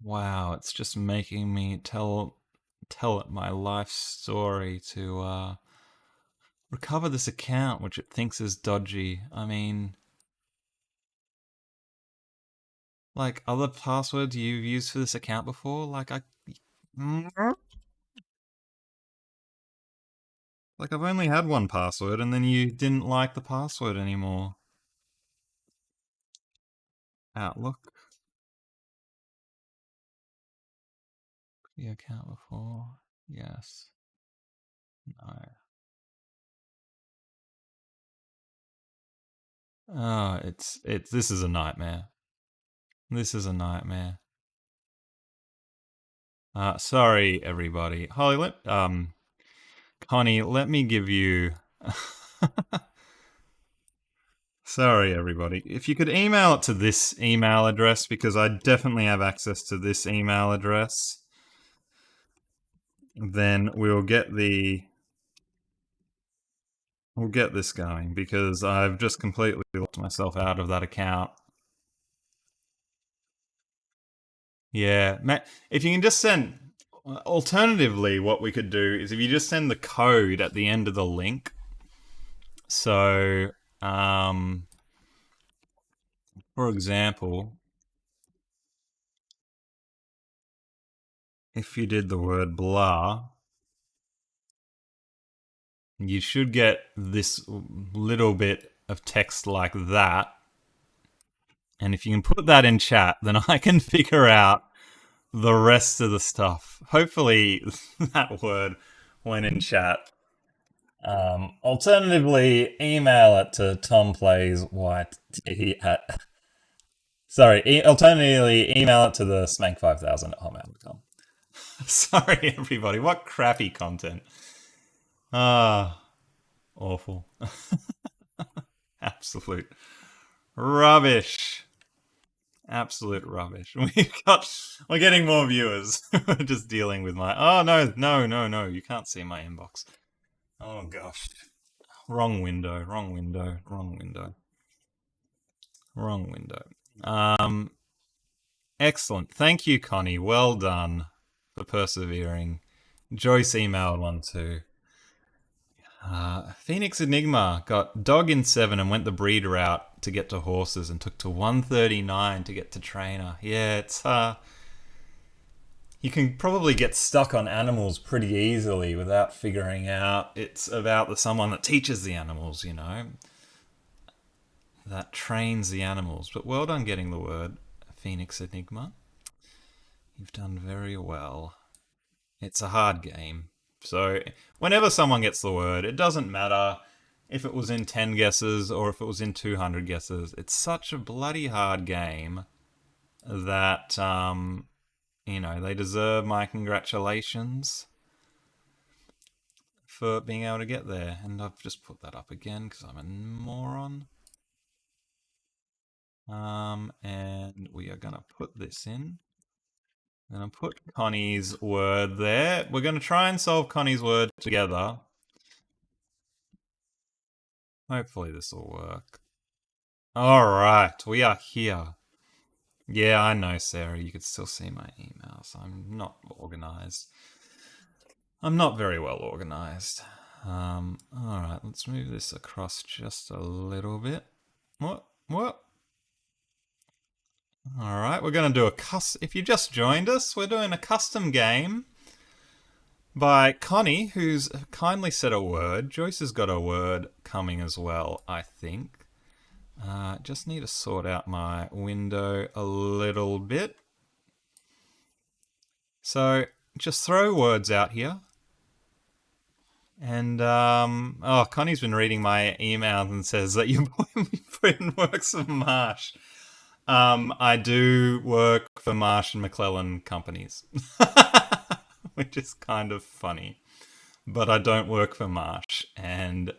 Wow, it's just making me tell it my life story to recover this account, which it thinks is dodgy. I mean, like other passwords you've used for this account before, like like I've only had one password, and then you didn't like the password anymore. Outlook, the account before, yes, no. Oh, it's this is a nightmare. This is a nightmare. Sorry, everybody. Holly, Connie, let me give you. Sorry, everybody. If you could email it to this email address, because I definitely have access to this email address, then we'll get this going, because I've just completely locked myself out of that account. Yeah, if you can just send. Alternatively, what we could do is if you just send the code at the end of the link. So, for example, if you did the word blah, you should get this little bit of text like that. And if you can put that in chat, then I can figure out the rest of the stuff. Hopefully, that word went in chat. Alternatively, email it to tomplaysYT at. Sorry, alternatively, email it to the smank5000 at hotmail.com. Sorry, everybody. What crappy content. Ah, awful. Absolute rubbish. Absolute rubbish. We're getting more viewers. We're just dealing with my. Oh no, no, no, no! You can't see my inbox. Oh gosh, wrong window, wrong window, wrong window, wrong window. Excellent. Thank you, Connie. Well done for persevering. Joyce emailed one too. Phoenix Enigma got dog in 7 and went the breed route to get to horses and took to 139 to get to trainer. Yeah, it's you can probably get stuck on animals pretty easily without figuring out it's about the someone that teaches the animals, that trains the animals. But well done getting the word, Phoenix Enigma. You've done very well. It's a hard game. So whenever someone gets the word, it doesn't matter if it was in 10 guesses or if it was in 200 guesses. It's such a bloody hard game that, they deserve my congratulations for being able to get there. And I've just put that up again because I'm a moron. And we are going to put this in. And I'll put Connie's word there. We're going to try and solve Connie's word together. Hopefully this will work. Alright, we are here. Yeah, I know, Sarah. You could still see my emails. I'm not organized. I'm not very well organized. Alright, let's move this across just a little bit. What? Alright, we're going to do if you just joined us, we're doing a custom game by Connie, who's kindly said a word. Joyce has got a word coming as well, I think. Just need to sort out my window a little bit. So just throw words out here. And, Connie's been reading my emails and says that your boyfriend works for Marsh. I do work for Marsh and McClellan companies, which is kind of funny. But I don't work for Marsh, and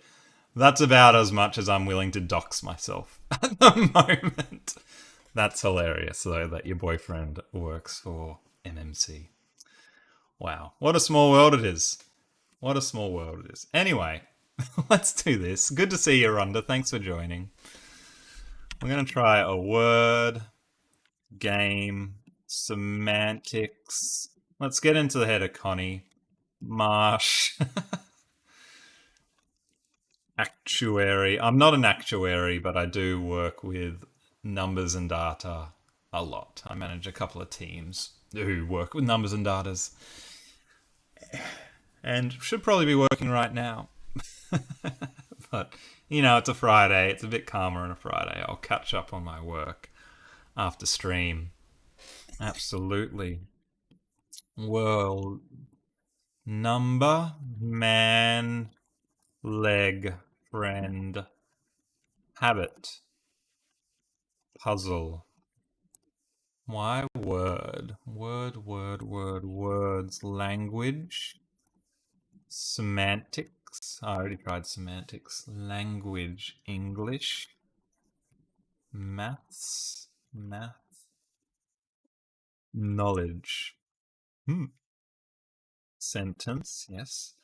that's about as much as I'm willing to dox myself at the moment. That's hilarious, though, that your boyfriend works for MMC. Wow. What a small world it is. What a small world it is. Anyway, let's do this. Good to see you, Rhonda. Thanks for joining. We're going to try a word, game, semantics. Let's get into the header, Connie. Marsh. Actuary. I'm not an actuary, but I do work with numbers and data a lot. I manage a couple of teams who work with numbers and datas. And should probably be working right now. But, it's a Friday. It's a bit calmer on a Friday. I'll catch up on my work after stream. Absolutely. World. Number. Man. Leg. Friend. Habit. Puzzle. Why word? Words. Language. Semantics. I already tried semantics. Language. English. Maths. Knowledge. Sentence. Yes.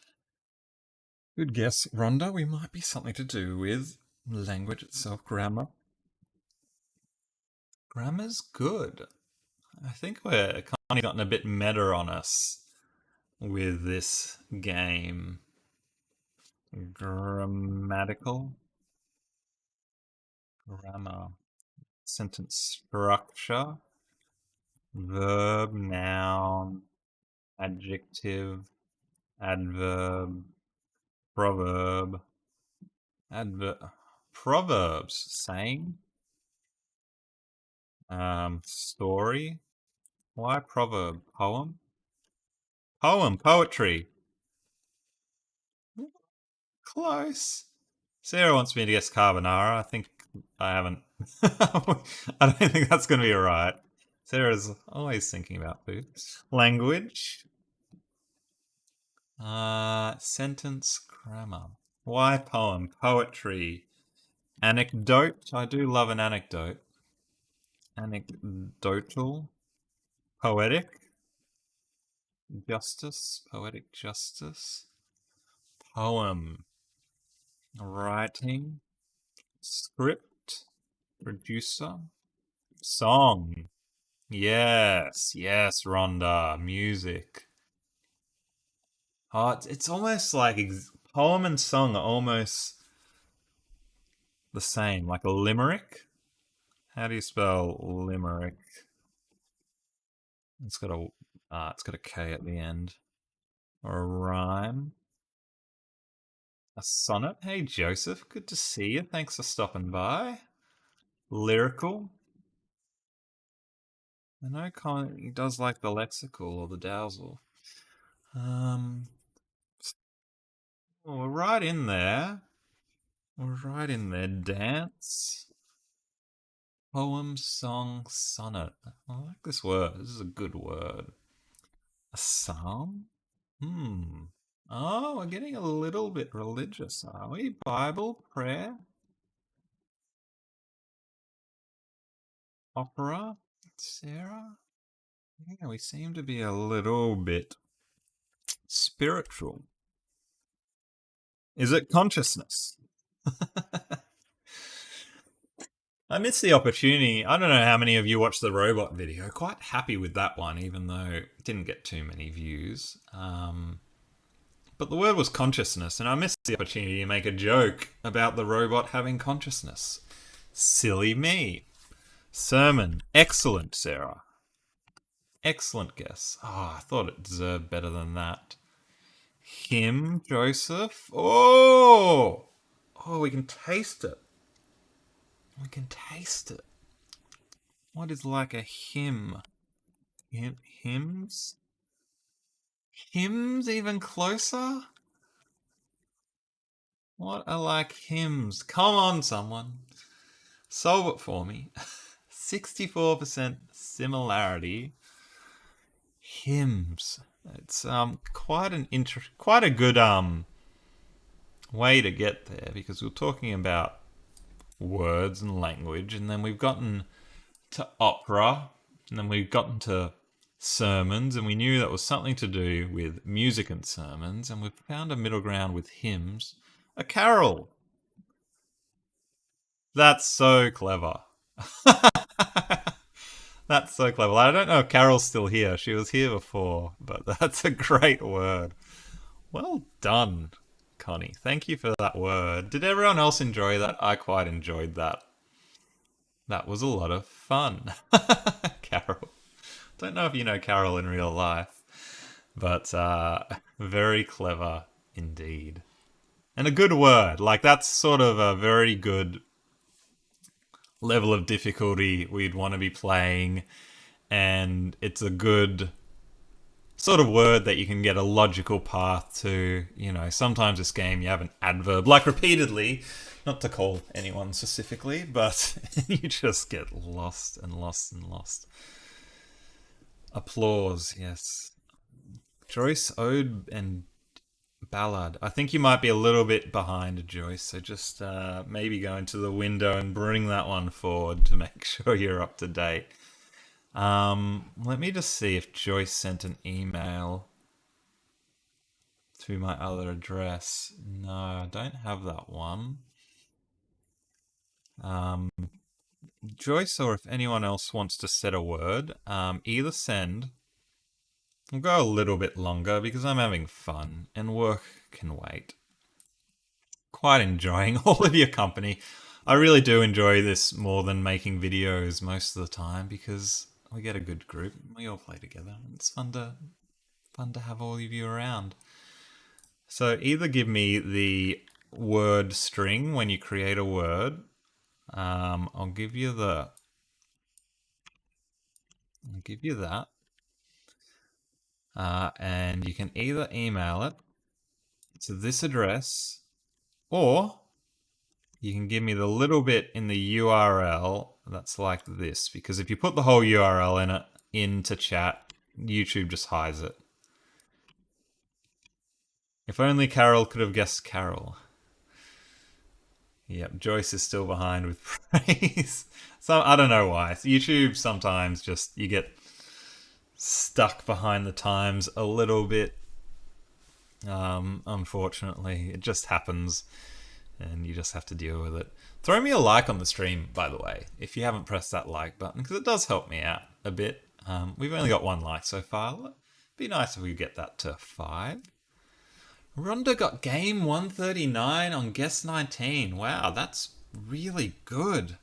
Good guess, Rhonda. We might be something to do with language itself. Grammar. Grammar's good. I think we're kind of gotten a bit meta on us with this game. Grammatical. Grammar. Sentence structure. Verb, noun. adjective, adverb, proverb, proverbs, saying, story. Why proverb? Poem? Poem, poetry. Close. Sarah wants me to guess carbonara. I think I haven't. I don't think that's going to be right. Sarah's always thinking about food. Language. Sentence grammar. Why poem? Poetry. Anecdote. I do love an anecdote. Anecdotal. Poetic. Justice. Poetic justice. Poem. Writing. Script. Producer. Song. Yes, yes, Rhonda. Music. Oh, it's almost like poem and song are almost the same, like a limerick. How do you spell limerick? It's got a K at the end. Or a rhyme. A sonnet. Hey Joseph, good to see you. Thanks for stopping by. Lyrical. I know Colin, he does like the lexical or the dowsel. Well, we're right in there. We're right in there. Dance. Poem, song, sonnet. I like this word. This is a good word. A psalm? Oh, we're getting a little bit religious, are we? Bible, prayer, opera, Sarah? Yeah, we seem to be a little bit spiritual. Is it consciousness? I missed the opportunity. I don't know how many of you watched the robot video. Quite happy with that one, even though it didn't get too many views. But the word was consciousness, and I missed the opportunity to make a joke about the robot having consciousness. Silly me. Sermon. Excellent, Sarah. Excellent guess. Oh, I thought it deserved better than that. Hymn, Joseph. Oh! Oh, we can taste it. We can taste it. What is like a hymn? Hymns? Hymns even closer? What are like hymns? Come on, someone. Solve it for me. 64% similarity. Hymns. It's quite a good way to get there, because we're talking about words and language, and then we've gotten to opera, and then we've gotten to sermons, and we knew that was something to do with music and sermons, and we've found a middle ground with hymns. A carol. That's so clever. That's so clever. I don't know if Carol's still here. She was here before, but that's a great word. Well done, Connie. Thank you for that word. Did everyone else enjoy that? I quite enjoyed that. That was a lot of fun. Carol. Don't know if you know Carol in real life, but very clever indeed. And a good word. Like, that's sort of a very good level of difficulty we'd want to be playing, and it's a good sort of word that you can get a logical path to. You know, sometimes this game you have an adverb, like repeatedly, not to call anyone specifically, but you just get lost and lost and lost. Applause, yes. Joyce, ode, and ballad. I think you might be a little bit behind, Joyce, so just maybe go into the window and bring that one forward to make sure you're up to date. Let me just see if Joyce sent an email to my other address. No, I don't have that one. Joyce, or if anyone else wants to set a word, either send. We'll go a little bit longer because I'm having fun and work can wait. Quite enjoying all of your company. I really do enjoy this more than making videos most of the time, because we get a good group. We all play together. It's fun Fun to have all of you around. So either give me the word string when you create a word. I'll give you that. And you can either email it to this address, or you can give me the little bit in the URL that's like this, because if you put the whole URL in it into chat, YouTube just hides it. If only Carol could have guessed Carol. Yep, Joyce is still behind with praise. So I don't know why. YouTube sometimes just you get stuck behind the times a little bit. Unfortunately, it just happens, and you just have to deal with it. Throw me a like on the stream, by the way, if you haven't pressed that like button, because it does help me out a bit. We've only got 1 like so far. It'd be nice if we get that to 5. Rhonda got game 139 on guess 19. Wow, that's really good.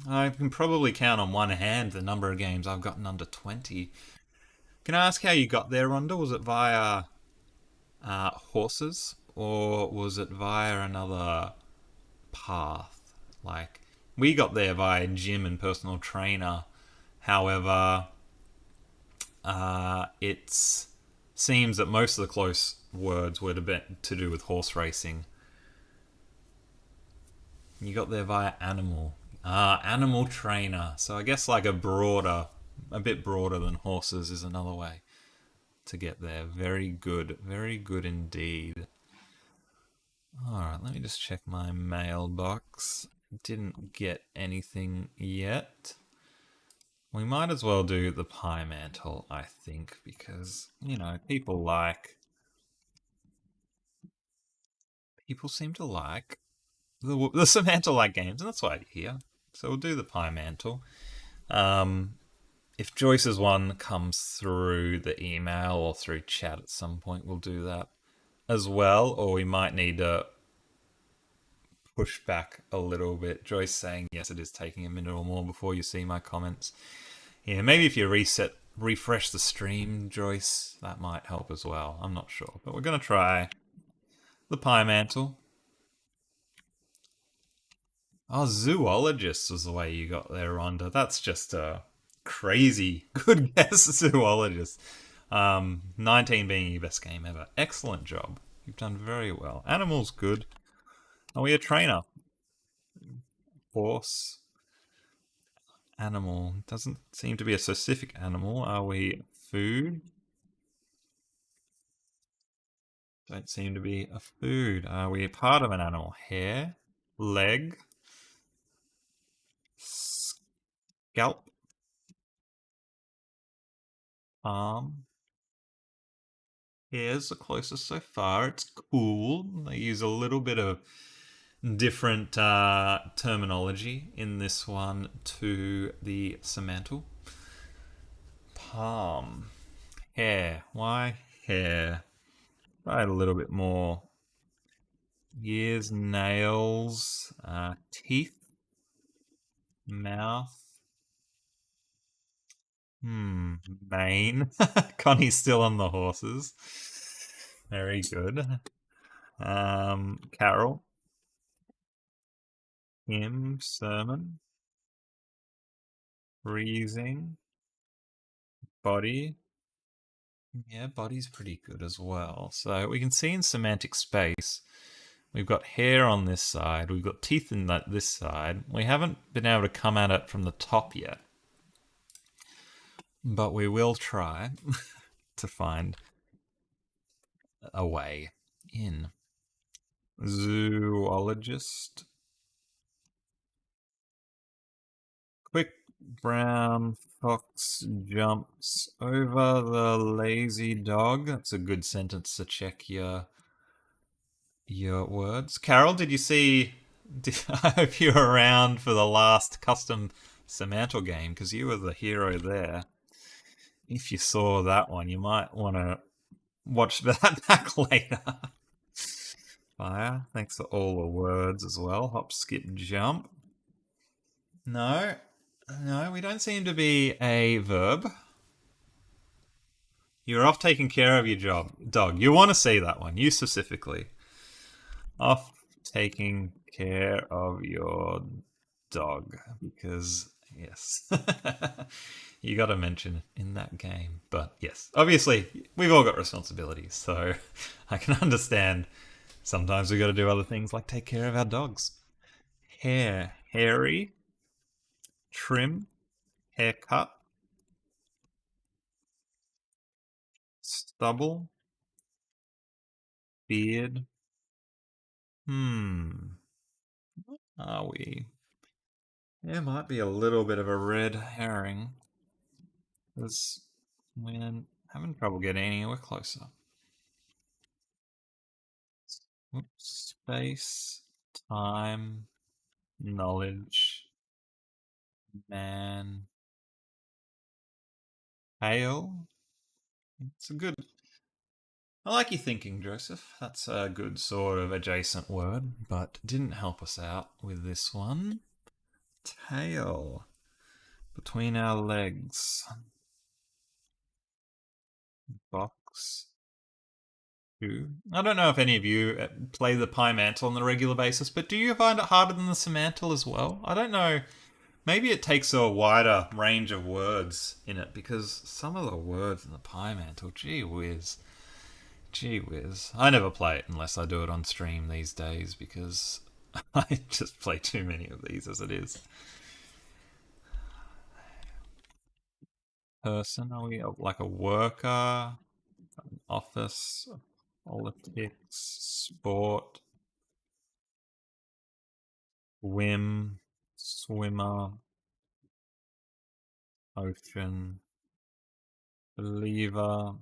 I can probably count on one hand the number of games I've gotten under 20. Can I ask how you got there, Rhonda? Was it via horses, or was it via another path? Like, we got there via gym and personal trainer. However, it seems that most of the close words were to do with horse racing. You got there via animal. Animal trainer. So I guess like a bit broader than horses is another way to get there. Very good indeed. Alright, let me just check my mailbox. Didn't get anything yet. We might as well do the Pimantle, I think, because, people seem to like the Semantle-like games, and that's why you're here. So we'll do the Pimantle. If Joyce's one comes through the email or through chat at some point, we'll do that as well, or we might need to push back a little bit. Joyce saying, yes, it is taking a minute or more before you see my comments. Yeah, maybe if you refresh the stream, Joyce, that might help as well. I'm not sure, but we're going to try the Pimantle. Oh, zoologist was the way you got there, Rhonda. That's just a crazy good guess, zoologist. 19 being your best game ever. Excellent job. You've done very well. Animal's good. Are we a trainer? Horse. Animal. Doesn't seem to be a specific animal. Are we food? Don't seem to be a food. Are we a part of an animal? Hair? Leg? Scalp? Arm? Hair's the closest so far. It's cool. They use a little bit of different terminology in this one to the Semantle. Palm. Hair. Why hair? Try a little bit more. Ears, nails, teeth, mouth. Mane. Connie's still on the horses. Very good. Carol. Hymn, sermon. Freezing. Body. Yeah, body's pretty good as well. So we can see in semantic space, we've got hair on this side, we've got teeth in this side. We haven't been able to come at it from the top yet, but we will try to find a way in. Zoologist. Quick brown fox jumps over the lazy dog. That's a good sentence to check your words. Carol, did you see? I hope you were around for the last custom Semantle game, because you were the hero there. If you saw that one, you might want to watch that back later. Fire. Thanks for all the words as well. Hop, skip, jump. No, we don't seem to be a verb. You're off taking care of your dog. You want to see that one, you specifically. Off taking care of your dog. Because, yes. You got to mention it in that game. But, yes, obviously, we've all got responsibilities. So I can understand sometimes we got to do other things like take care of our dogs. Hair. Hairy. Trim. Haircut. Stubble. Beard. Hmm. Are we? There might be a little bit of a red herring. Because we're having trouble getting anywhere closer. Oops. Space, time, knowledge, man, hail. It's a good. I like your thinking, Joseph. That's a good sort of adjacent word, but didn't help us out with this one. Tail. Between our legs. Box. I don't know if any of you play the Pimantle on a regular basis, but do you find it harder than the Semantle as well? I don't know. Maybe it takes a wider range of words in it because some of the words in the Pimantle, gee whiz. Gee whiz. I never play it unless I do it on stream these days because I just play too many of these as it is. Person, are we like a worker? Office, politics, sport, whim, swimmer, ocean, believer,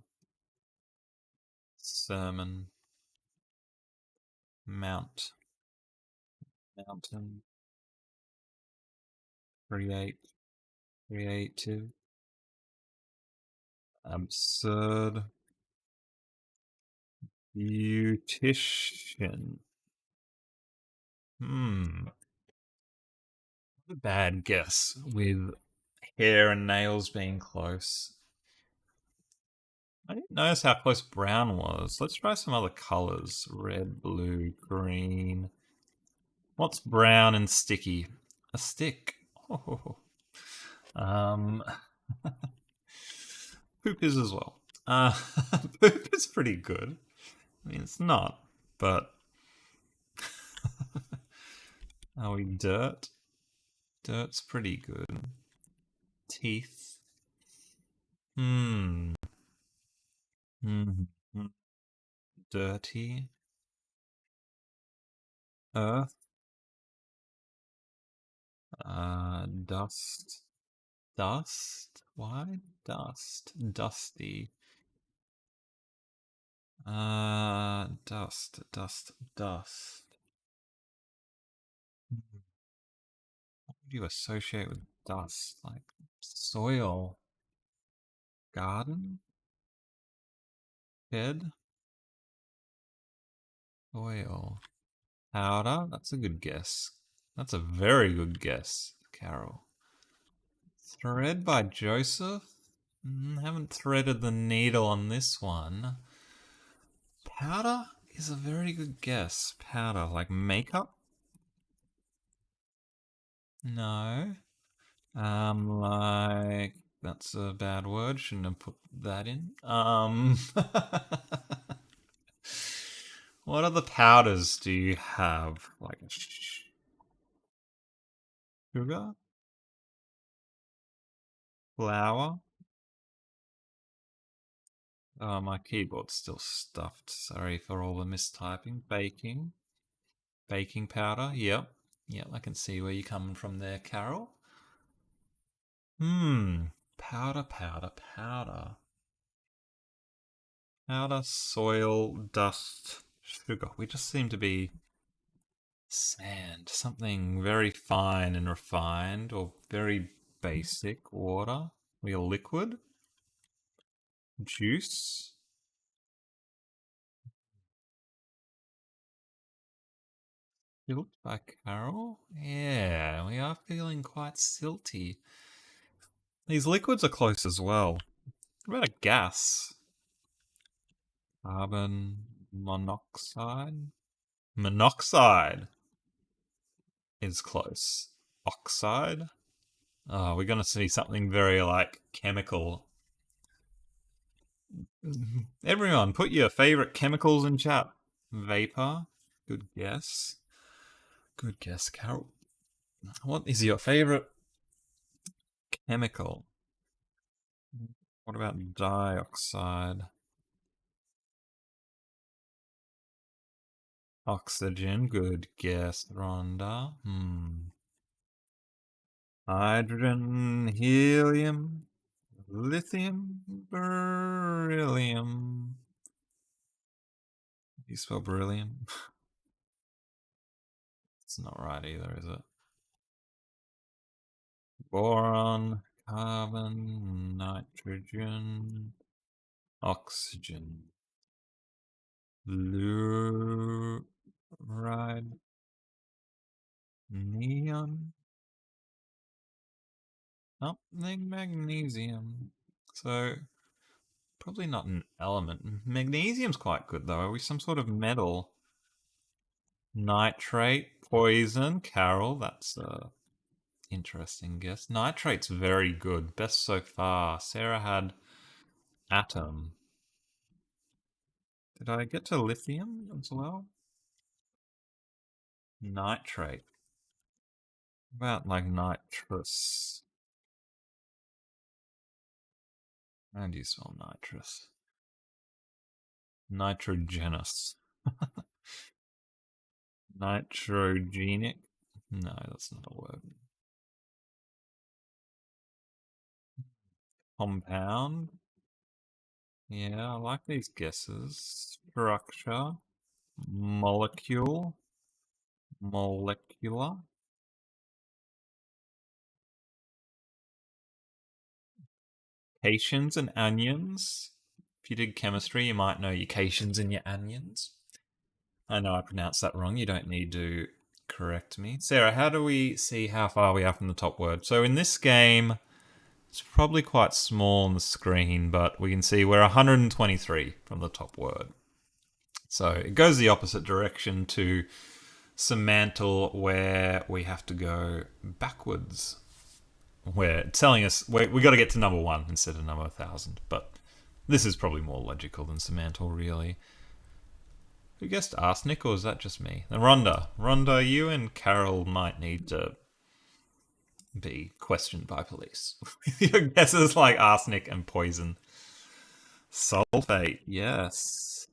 sermon, mount, mountain, create, creative, absurd, beautician. A bad guess with hair and nails being close. I didn't notice how close brown was. Let's try some other colors. Red, blue, green. What's brown and sticky? A stick. Oh. Poop is as well. Poop is pretty good. I mean, it's not, but are we dirt? Dirt's pretty good. Teeth. Hmm. Hmm. Dirty. Earth. Dust. Dust? Why dust? Dusty. Dust, dust, dust. What would you associate with dust? Like soil, garden, bed, oil, powder. That's a good guess. That's a very good guess, Carol. Thread by Joseph. Haven't threaded the needle on this one. Powder is a very good guess. Powder, like makeup? No. Like that's a bad word. Shouldn't have put that in. What other powders do you have? Like sugar, flour. Oh, my keyboard's still stuffed. Sorry for all the mistyping. Baking, baking powder. Yep, yep. I can see where you're coming from there, Carol. Powder, powder, powder. Powder, soil, dust, sugar. We just seem to be sand. Something very fine and refined, or very basic. Water. We are liquid. Juice. Silt by Carol. Yeah, we are feeling quite silty. These liquids are close as well. What about a gas? Carbon monoxide? Monoxide is close. Oxide? Oh, we're going to see something very, like, chemical. Everyone, put your favorite chemicals in chat. Vapor? Good guess. Good guess, Carol. What is your favorite chemical? What about dioxide? Oxygen, good guess, Rhonda. Hydrogen, helium, lithium, beryllium. Do you spell beryllium? It's not right either, is it? Boron, carbon, nitrogen, oxygen, fluoride, neon, something magnesium. So, probably not an element. Magnesium's quite good though. Are we some sort of metal? Nitrate, poison, Carol, that's a interesting guess. Nitrate's very good. Best so far. Sarah had atom. Did I get to lithium as well? Nitrate. About like nitrous. How do you spell nitrous? Nitrogenous. Nitrogenic? No, that's not a word. Compound? Yeah, I like these guesses. Structure. Molecule. Molecular. Cations and onions. If you did chemistry, you might know your cations and your onions. I know I pronounced that wrong. You don't need to correct me. Sarah, how do we see how far we are from the top word? So in this game, it's probably quite small on the screen, but we can see we're 123 from the top word. So it goes the opposite direction to Semantle, where we have to go backwards. Where it's telling us we got to get to number 1 instead of number 1,000, but this is probably more logical than Semantle, really. Who guessed arsenic, or is that just me? And Rhonda, you and Carol might need to be questioned by police. Your guesses like arsenic and poison. Sulfate, yes.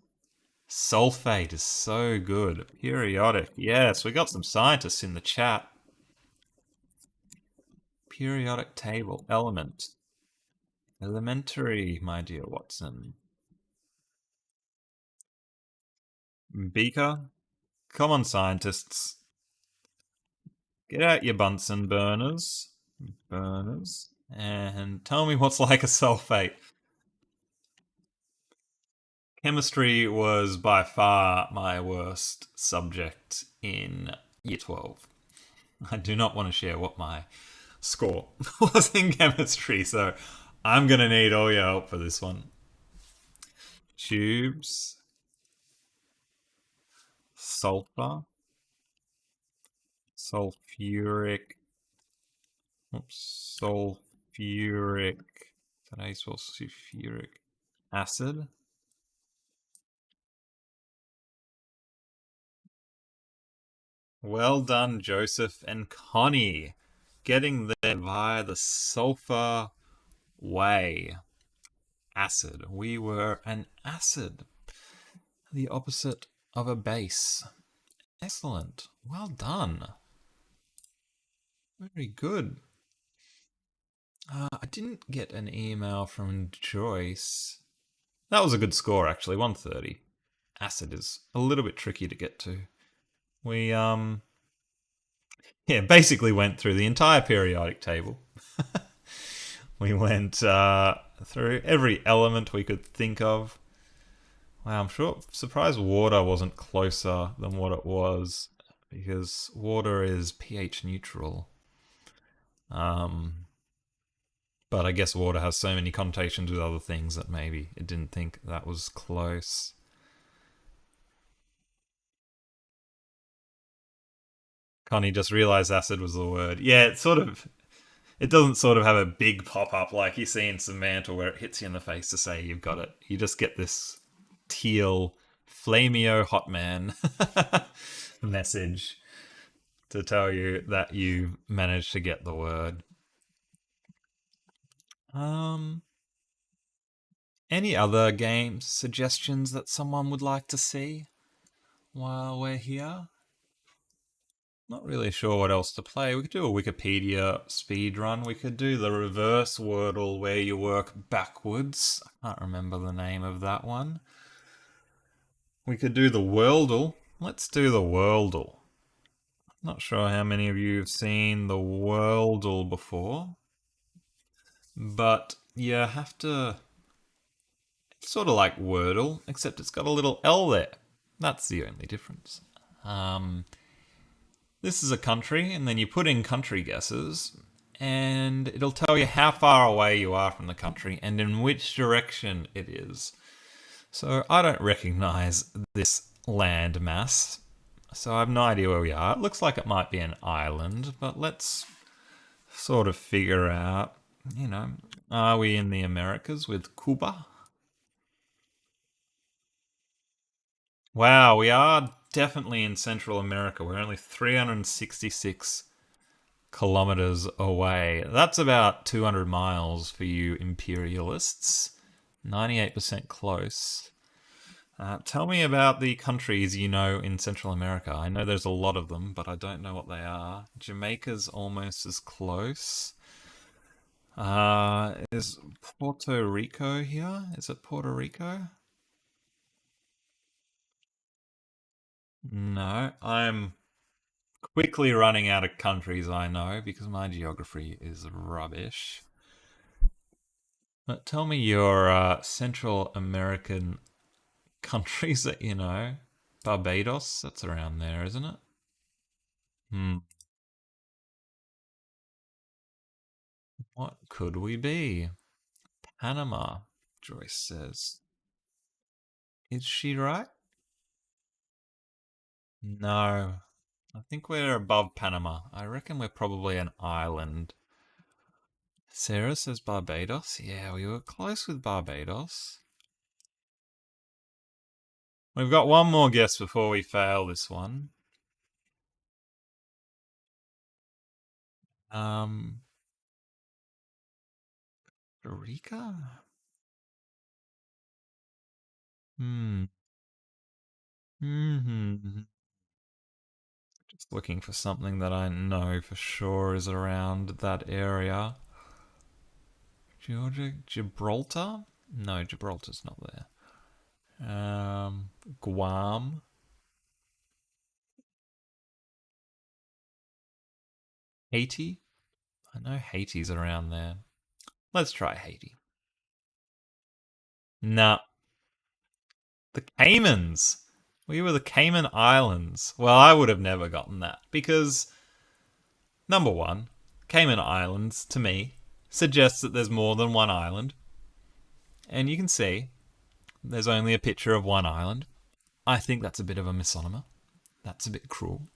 Sulfate is so good. Periodic, yes. We got some scientists in the chat. Periodic table, element. Elementary, my dear Watson. Beaker? Come on, scientists. Get out your Bunsen burners. And tell me what's like a sulfate. Chemistry was by far my worst subject in year 12. I do not want to share what my score was in chemistry, so I'm going to need all your help for this one. Tubes. Sulfur. Sulfuric. Oops. Sulfuric. Is that how you spell sulfuric acid? Well done, Joseph and Connie. Getting there via the sulfur way. Acid. We were an acid. The opposite of a base. Excellent. Well done. Very good. I didn't get an email from Joyce. That was a good score, actually. 130. Acid is a little bit tricky to get to. We, basically went through the entire periodic table. We went through every element we could think of. Wow, I'm surprised water wasn't closer than what it was, because water is pH neutral. But I guess water has so many connotations with other things that maybe it didn't think that was close. Connie just realized acid was the word. Yeah, it doesn't sort of have a big pop up like you see in Semantle where it hits you in the face to say you've got it. You just get this teal flameo hot man message to tell you that you managed to get the word. Um, any other game suggestions that someone would like to see while we're here? Not really sure what else to play. We could do a Wikipedia speed run. We could do the reverse Wordle where you work backwards. I can't remember the name of that one. We could do the Worldle. Let's do the Worldle. Not sure how many of you have seen the Worldle before, but you have to. It's sort of like Wordle, except it's got a little L there. That's the only difference. This is a country, and then you put in country guesses, and it'll tell you how far away you are from the country and in which direction it is. So I don't recognize this land mass, so I have no idea where we are. It looks like it might be an island, but let's sort of figure out, are we in the Americas with Cuba? Wow, we are definitely in Central America. We're only 366 kilometers away. That's about 200 miles for you imperialists. 98% close. Tell me about the countries you know in Central America. I know there's a lot of them, but I don't know what they are. Jamaica's almost as close. Is Puerto Rico here? Is it Puerto Rico? No, I'm quickly running out of countries I know because my geography is rubbish. But tell me your Central American countries that you know. Barbados, that's around there, isn't it? Hmm. What could we be? Panama, Joyce says. Is she right? No. I think we're above Panama. I reckon we're probably an island. Sarah says Barbados. Yeah, we were close with Barbados. We've got one more guess before we fail this one. Um, Rica? Hmm. Hmm. Just looking for something that I know for sure is around that area. Georgia? Gibraltar? No, Gibraltar's not there. Guam? Haiti? I know Haiti's around there. Let's try Haiti. Nah, the Caymans. We were the Cayman Islands. Well, I would have never gotten that because, number one, Cayman Islands, to me, suggests that there's more than one island. And you can see there's only a picture of one island. I think that's a bit of a misnomer. That's a bit cruel.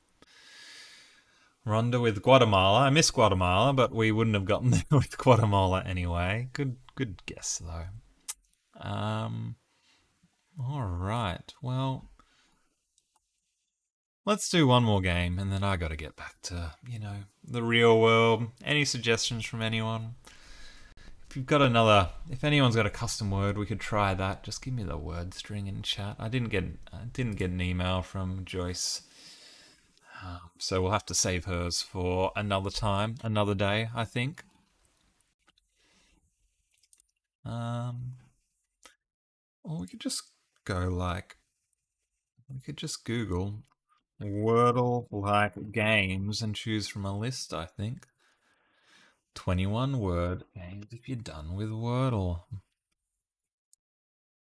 Ronda with Guatemala. I miss Guatemala, but we wouldn't have gotten there with Guatemala anyway. Good guess though. All right. Well, let's do one more game, and then I got to get back to the real world. Any suggestions from anyone? If anyone's got a custom word, we could try that. Just give me the word string in chat. I didn't get an email from Joyce, so we'll have to save hers for another time, another day, I think. Or we could just Google Wordle like games and choose from a list. I think 21 word games if you're done with Wordle.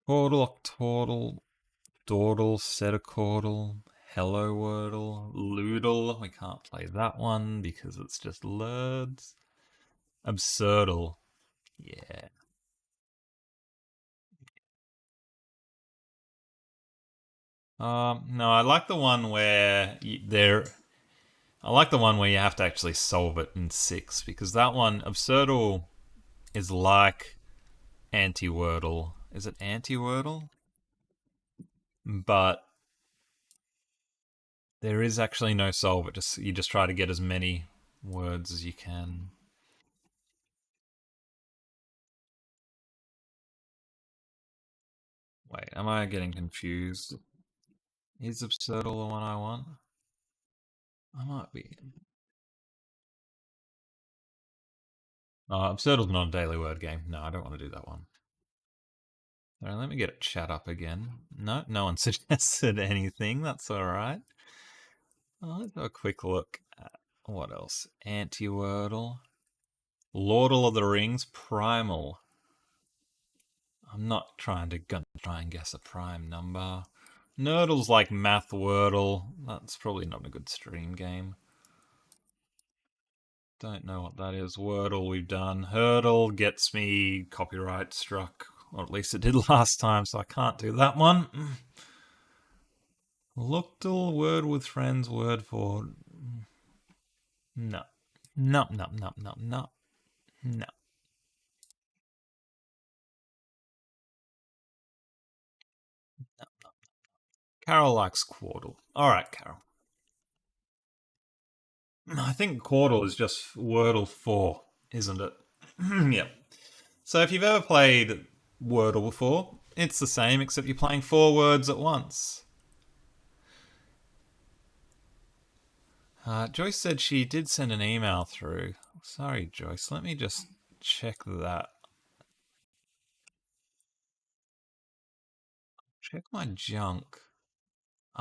Chordle, octordle, dawdle, setacordle, hello Wordle, loodle. We can't play that one because it's just lurds. Absurdle. Yeah. No, I like the one where I like the one where you have to actually solve it in 6 because that one, Absurdal, is like anti-Wordle. Is it anti-Wordle? But there is actually no solve. You just try to get as many words as you can. Wait, am I getting confused? Is Absurdal the one I want? I might be. Oh, Absurdal's not a daily word game. No, I don't want to do that one. All right, let me get it chat up again. No, no one suggested anything. That's all right. Let's have a quick look at what else. Anti-Wordle. Lordle of the Rings, Primal. I'm not gonna try and guess a prime number. Nerdle's like Math Wordle. That's probably not a good stream game. Don't know what that is. Wordle we've done. Hurdle gets me copyright struck. Or at least it did last time, so I can't do that one. Lookdle, word with friends, word for. No. No, no, no, no, no. No. Carol likes Quordle. Alright, Carol. I think Quordle is just Wordle 4, isn't it? Yep. So if you've ever played Wordle before, it's the same except you're playing 4 words at once. Joyce said she did send an email through. Sorry, Joyce. Let me just check that. Check my junk.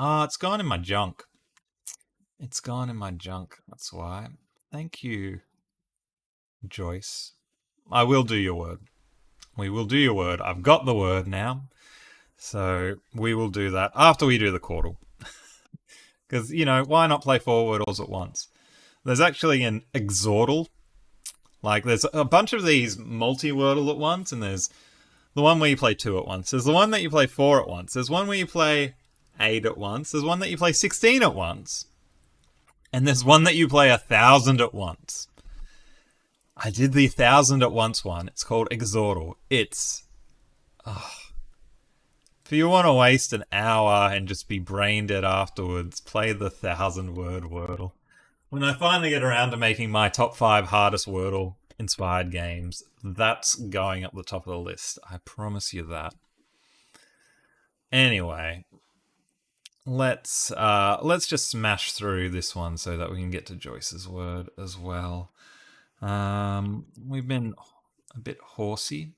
It's gone in my junk. It's gone in my junk. That's why. Thank you, Joyce. I will do your word. We will do your word. I've got the word now. So we will do that after we do the Quordle. Because, why not play 4 Wordles at once? There's actually an Exordle. Like, there's a bunch of these multi-Wordle at once, and there's the one where you play 2 at once. There's the one that you play 4 at once. There's one where you play 8 at once. There's one that you play 16 at once. And there's one that you play 1,000 at once. I did the 1,000 at once one. It's called Exordle. It's... If you want to waste an hour and just be brain dead afterwards, play the 1,000-word Wordle. When I finally get around to making my top 5 hardest Wordle inspired games, that's going up the top of the list. I promise you that. Anyway, let's just smash through this one so that we can get to Joyce's word as well. We've been a bit horsey,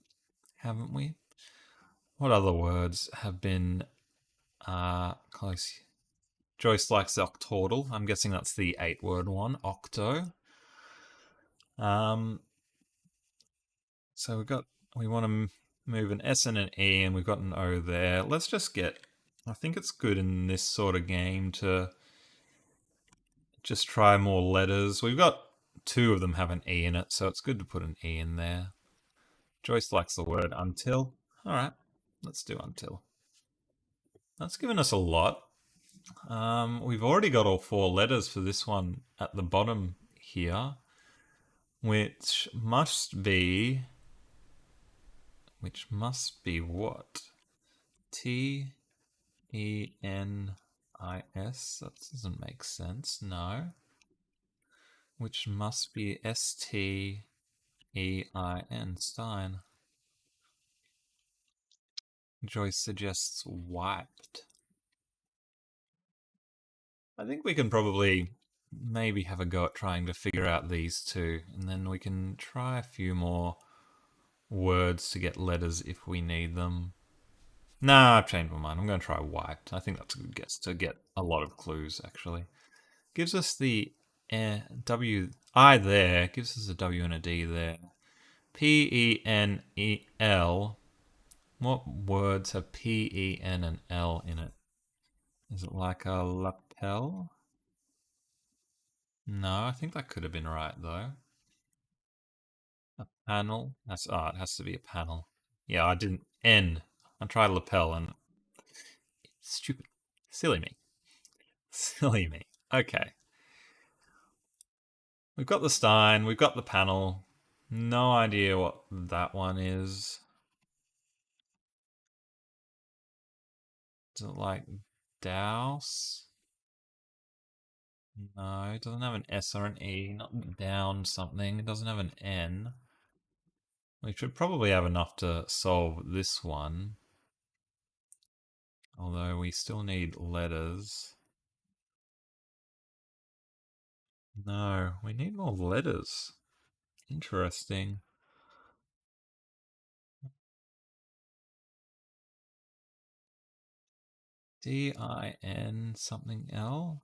haven't we? What other words have been close? Joyce likes octordle. I'm guessing that's the 8-word one, octo. So we want to move an S and an E, and we've got an O there. Let's just get. I think it's good in this sort of game to just try more letters. We've got 2 of them have an E in it, so it's good to put an E in there. Joyce likes the word until. All right, let's do until. That's given us a lot. We've already got all 4 letters for this one at the bottom here, which must be what? T E N I S. That doesn't make sense. No. Which must be S T E I N. Stein. Joyce suggests wiped. I think we can probably maybe have a go at trying to figure out these 2, and then we can try a few more words to get letters if we need them. Nah, I've changed my mind. I'm going to try wiped. I think that's a good guess to get a lot of clues, actually. Gives us the W I there, gives us a W and a D there. Penel. What words have Pen and L in it? Is it like a lapel? No, I think that could have been right, though. Panel. That's it has to be a panel. Yeah, I didn't. N. I tried lapel and stupid. Silly me. Silly me. Okay. We've got the Stein, we've got the panel. No idea what that one is. Is it like douse? No, it doesn't have an S or an E. Not down something. It doesn't have an N. We should probably have enough to solve this one. Although we still need letters. No, we need more letters. Interesting. D-I-N something L?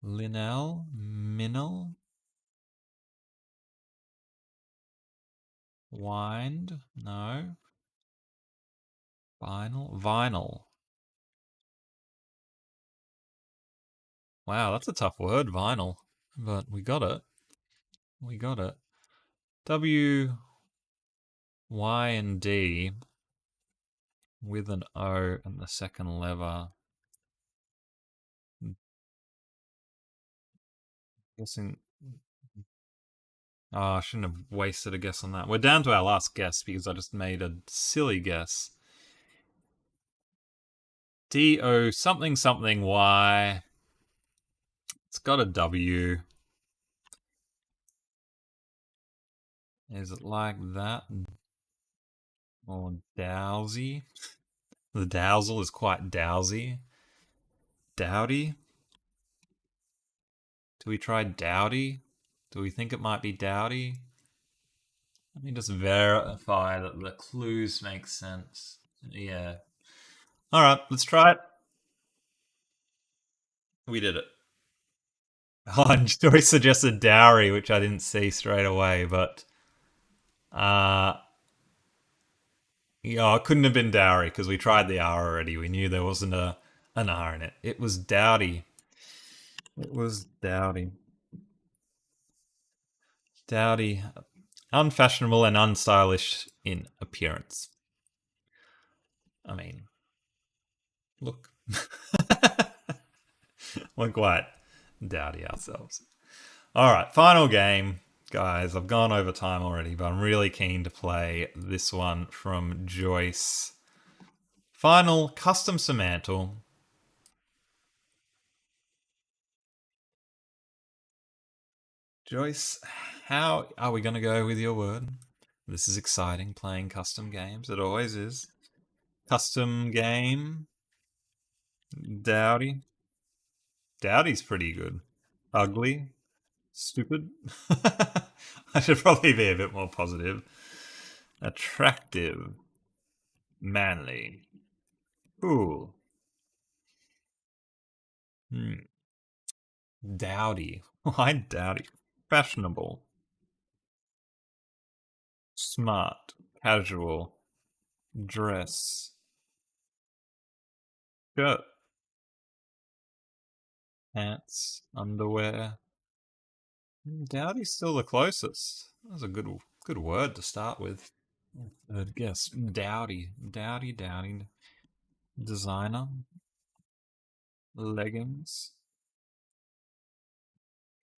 Linell? Minnell? Wind? No. Vinyl? Vinyl. Wow, that's a tough word, vinyl. But we got it. We got it. W, Y, and D with an O and the second lever. Guessing. Oh, I shouldn't have wasted a guess on that. We're down to our last guess because I just made a silly guess. D-O something something Y. It's got a W. Is it like that? Or dowsy? The dowsel is quite dowsy. Dowdy? Do we try dowdy? Do we think it might be dowdy? Let me just verify that the clues make sense. Yeah. Alright, let's try it. We did it. Oh, and Joy suggested dowry, which I didn't see straight away, but yeah, it couldn't have been dowry because we tried the R already. We knew there wasn't an R in it. It was dowdy. It was dowdy. Dowdy. Unfashionable and unstylish in appearance. I mean, look. We're quite dowdy ourselves. Alright, final game. Guys, I've gone over time already, but I'm really keen to play this one from Joyce. Final custom Semantle. Joyce, how are we going to go with your word? This is exciting, playing custom games. It always is. Custom game. Dowdy. Dowdy's pretty good. Ugly. Stupid. I should probably be a bit more positive. Attractive. Manly. Cool. Dowdy. Why dowdy? Fashionable. Smart. Casual. Dress. Shirt. Pants. Underwear. Dowdy's still the closest. That's a good word to start with. Third guess. Dowdy. Dowdy. Designer. Leggings.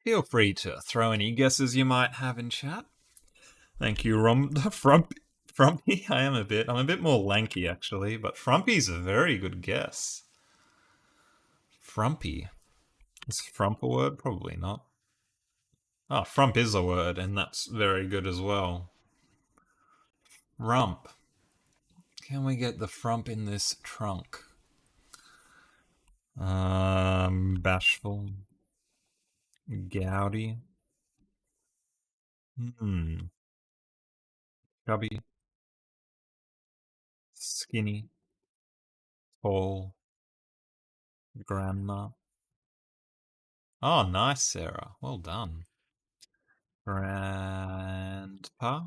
Feel free to throw any guesses you might have in chat. Thank you, Frumpy. I'm a bit more lanky actually, but Frumpy's a very good guess. Frumpy. Is frump a word? Probably not. Oh, frump is a word, and that's very good as well. Rump. Can we get the frump in this trunk? Bashful. Gouty. Chubby. Skinny. Tall. Grandma. Oh, nice, Sarah. Well done. Grandpa.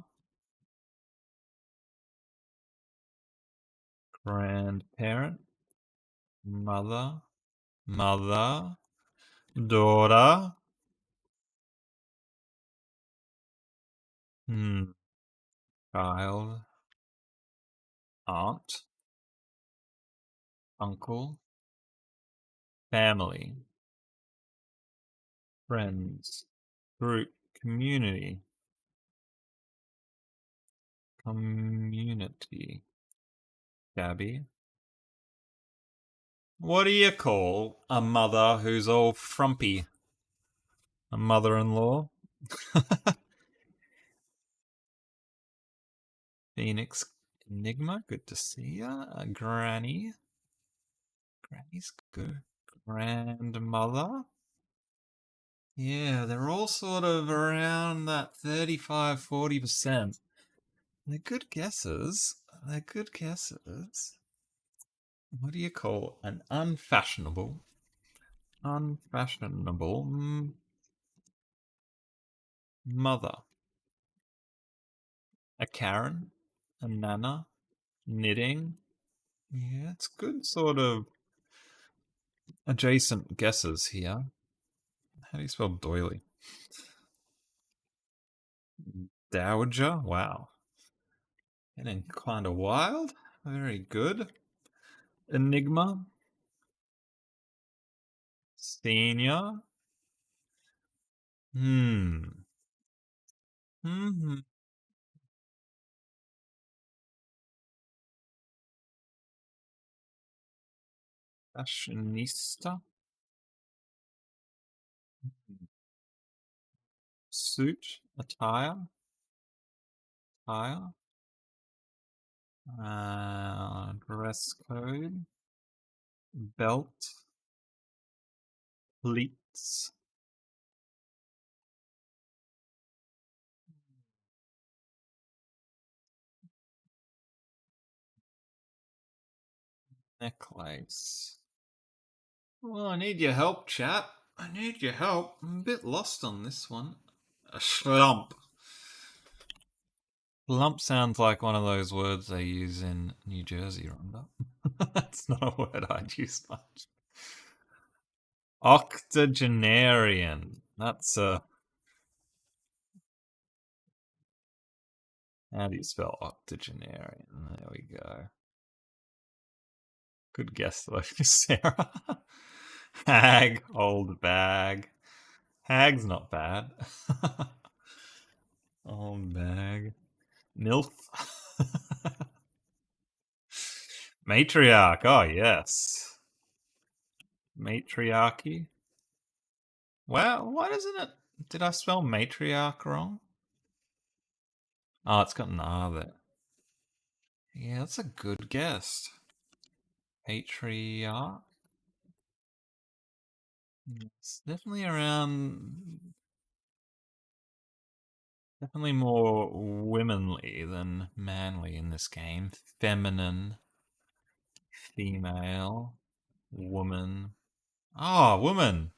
Grandparent. Mother. Daughter. Child. Aunt. Uncle. Family. Friends. Group. Community. Community. Gabby. What do you call a mother who's all frumpy? A mother-in-law? Phoenix Enigma, good to see ya. A granny. Granny's good. Grandmother. Yeah, they're all sort of around that 35-40%. They're good guesses. They're good guesses. What do you call an unfashionable mother? A Karen? A Nana? Knitting? Yeah, it's good sort of adjacent guesses here. How do you spell doily? Dowager? Wow. Getting kind of wild. Very good. Enigma? Senior? Hmm. Fashionista? Suit? Attire? Attire? Dress code? Belt? Pleats? Necklace? Well, I need your help, chap. I need your help. I'm a bit lost on this one. A slump. Lump sounds like one of those words they use in New Jersey, Rhonda. That's not a word I'd use much. Octogenarian. That's a. How do you spell octogenarian? There we go. Good guess though, Sarah. Hag, old bag. Hag's not bad. Old bag. Nilf. Matriarch. Oh, yes. Matriarchy. Well, why doesn't it? Did I spell matriarch wrong? Oh, it's got an R there. Yeah, that's a good guess. Patriarch. It's definitely around. Definitely more womanly than manly in this game. Feminine, female, woman. Oh, woman.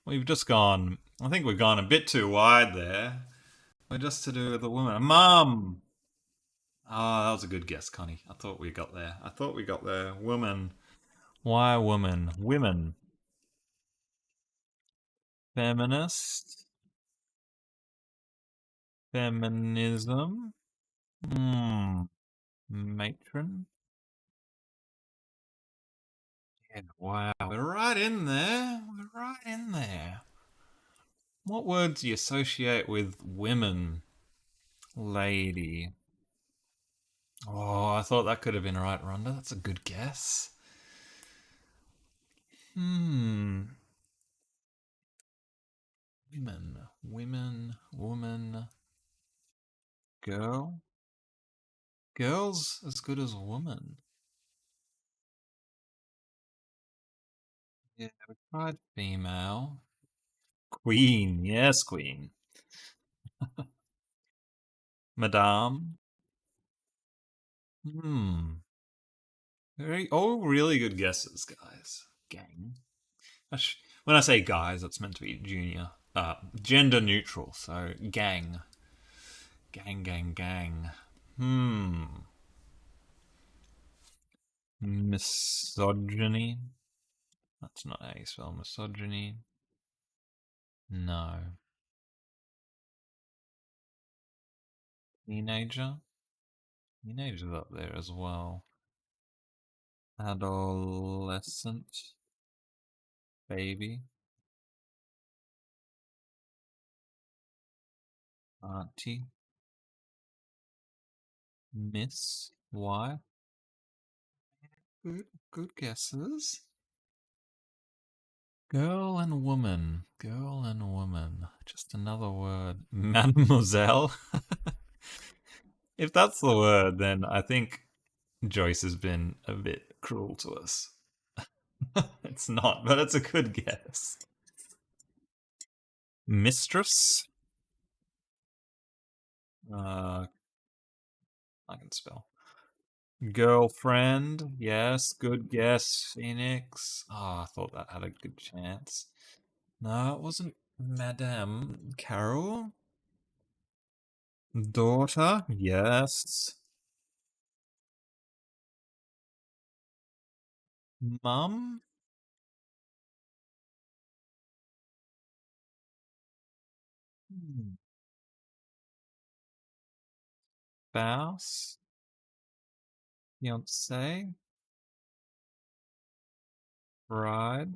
We've just gone. I think we've gone a bit too wide there. We're just to do with a woman. Mum. Oh, that was a good guess, Connie. I thought we got there. I thought we got there. Woman. Why woman? Women. Feminist. Feminism. Hmm. Matron. Yeah, wow. We're right in there. We're right in there. What words do you associate with women? Lady. Oh, I thought that could have been right, Rhonda. That's a good guess. Hmm. Woman. Girl. Girl's as good as woman. Yeah, we tried female. Queen. Yes, queen. Madame. Hmm. Very. All really good guesses, guys. Gang. When I say guys, it's meant to be junior. Gender neutral. So gang. Gang. Hmm. Misogyny. That's not how you spell misogyny. No. Teenager. Teenager's up there as well. Adolescent. Baby. Auntie. Miss. Why? Good guesses. Girl and woman. Girl and woman. Just another word. Mademoiselle. If that's the word, then I think Joyce has been a bit cruel to us. It's not, but it's a good guess. Mistress. I can spell. Girlfriend. Yes, good guess, Phoenix. I thought that had a good chance. No, it wasn't Madame Carol. Daughter. Yes. Mum. Hmm. Spouse. Fiance. Bride.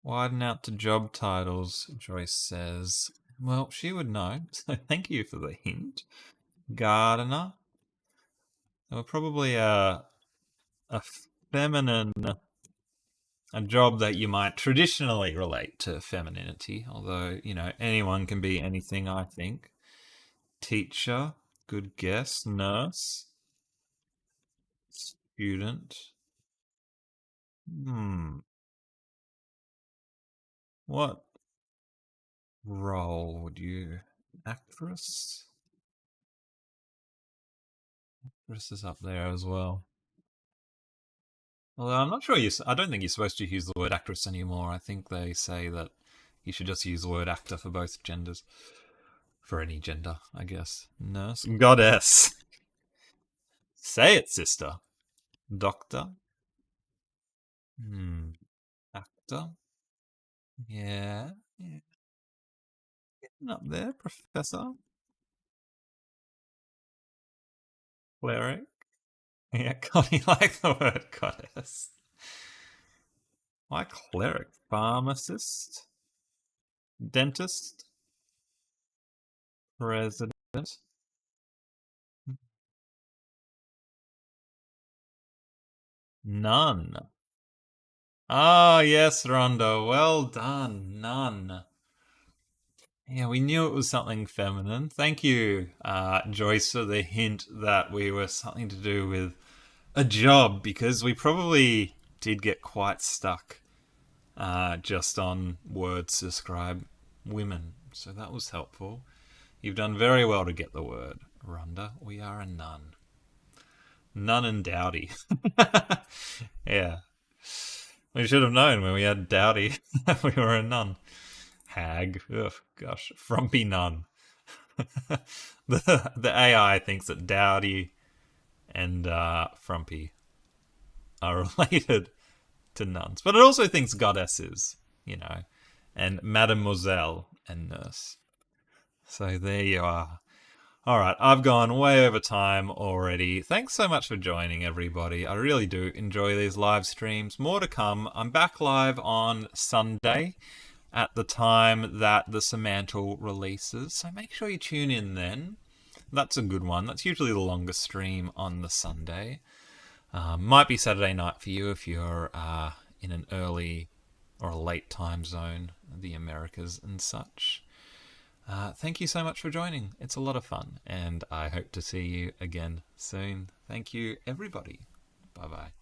Widen out to job titles, Joyce says. Well, she would know, so thank you for the hint. Gardener. Well, probably a feminine, a job that you might traditionally relate to femininity, although, anyone can be anything, I think. Teacher, good guess. Nurse, student. What role would you... Actress? Actress is up there as well. Although I'm not sure I don't think you're supposed to use the word actress anymore. I think they say that you should just use the word actor for both genders. For any gender, I guess. Nurse. Goddess. Say it, sister. Doctor. Actor. Yeah. Yeah. Getting up there. Professor. Cleric. Yeah, God, you like the word goddess. Why cleric? Pharmacist. Dentist. President. None. Ah, yes, Rondo. Well done. None. Yeah, we knew it was something feminine. Thank you, Joyce, for the hint that we were something to do with a job, because we probably did get quite stuck just on words to describe women. So that was helpful. You've done very well to get the word, Rhonda. We are a nun. Nun and dowdy. Yeah. We should have known when we had dowdy that we were a nun. Hag. Ugh, gosh. Frumpy nun. the AI thinks that dowdy and frumpy are related to nuns. But it also thinks goddesses, and mademoiselle and nurse. So there you are. All right, I've gone way over time already. Thanks so much for joining, everybody. I really do enjoy these live streams. More to come. I'm back live on Sunday at the time that the Semantle releases, so make sure you tune in then. That's a good one. That's usually the longest stream on the Sunday. Might be Saturday night for you if you're in an early or a late time zone, the Americas and such. Thank you so much for joining. It's a lot of fun, and I hope to see you again soon. Thank you, everybody. Bye-bye.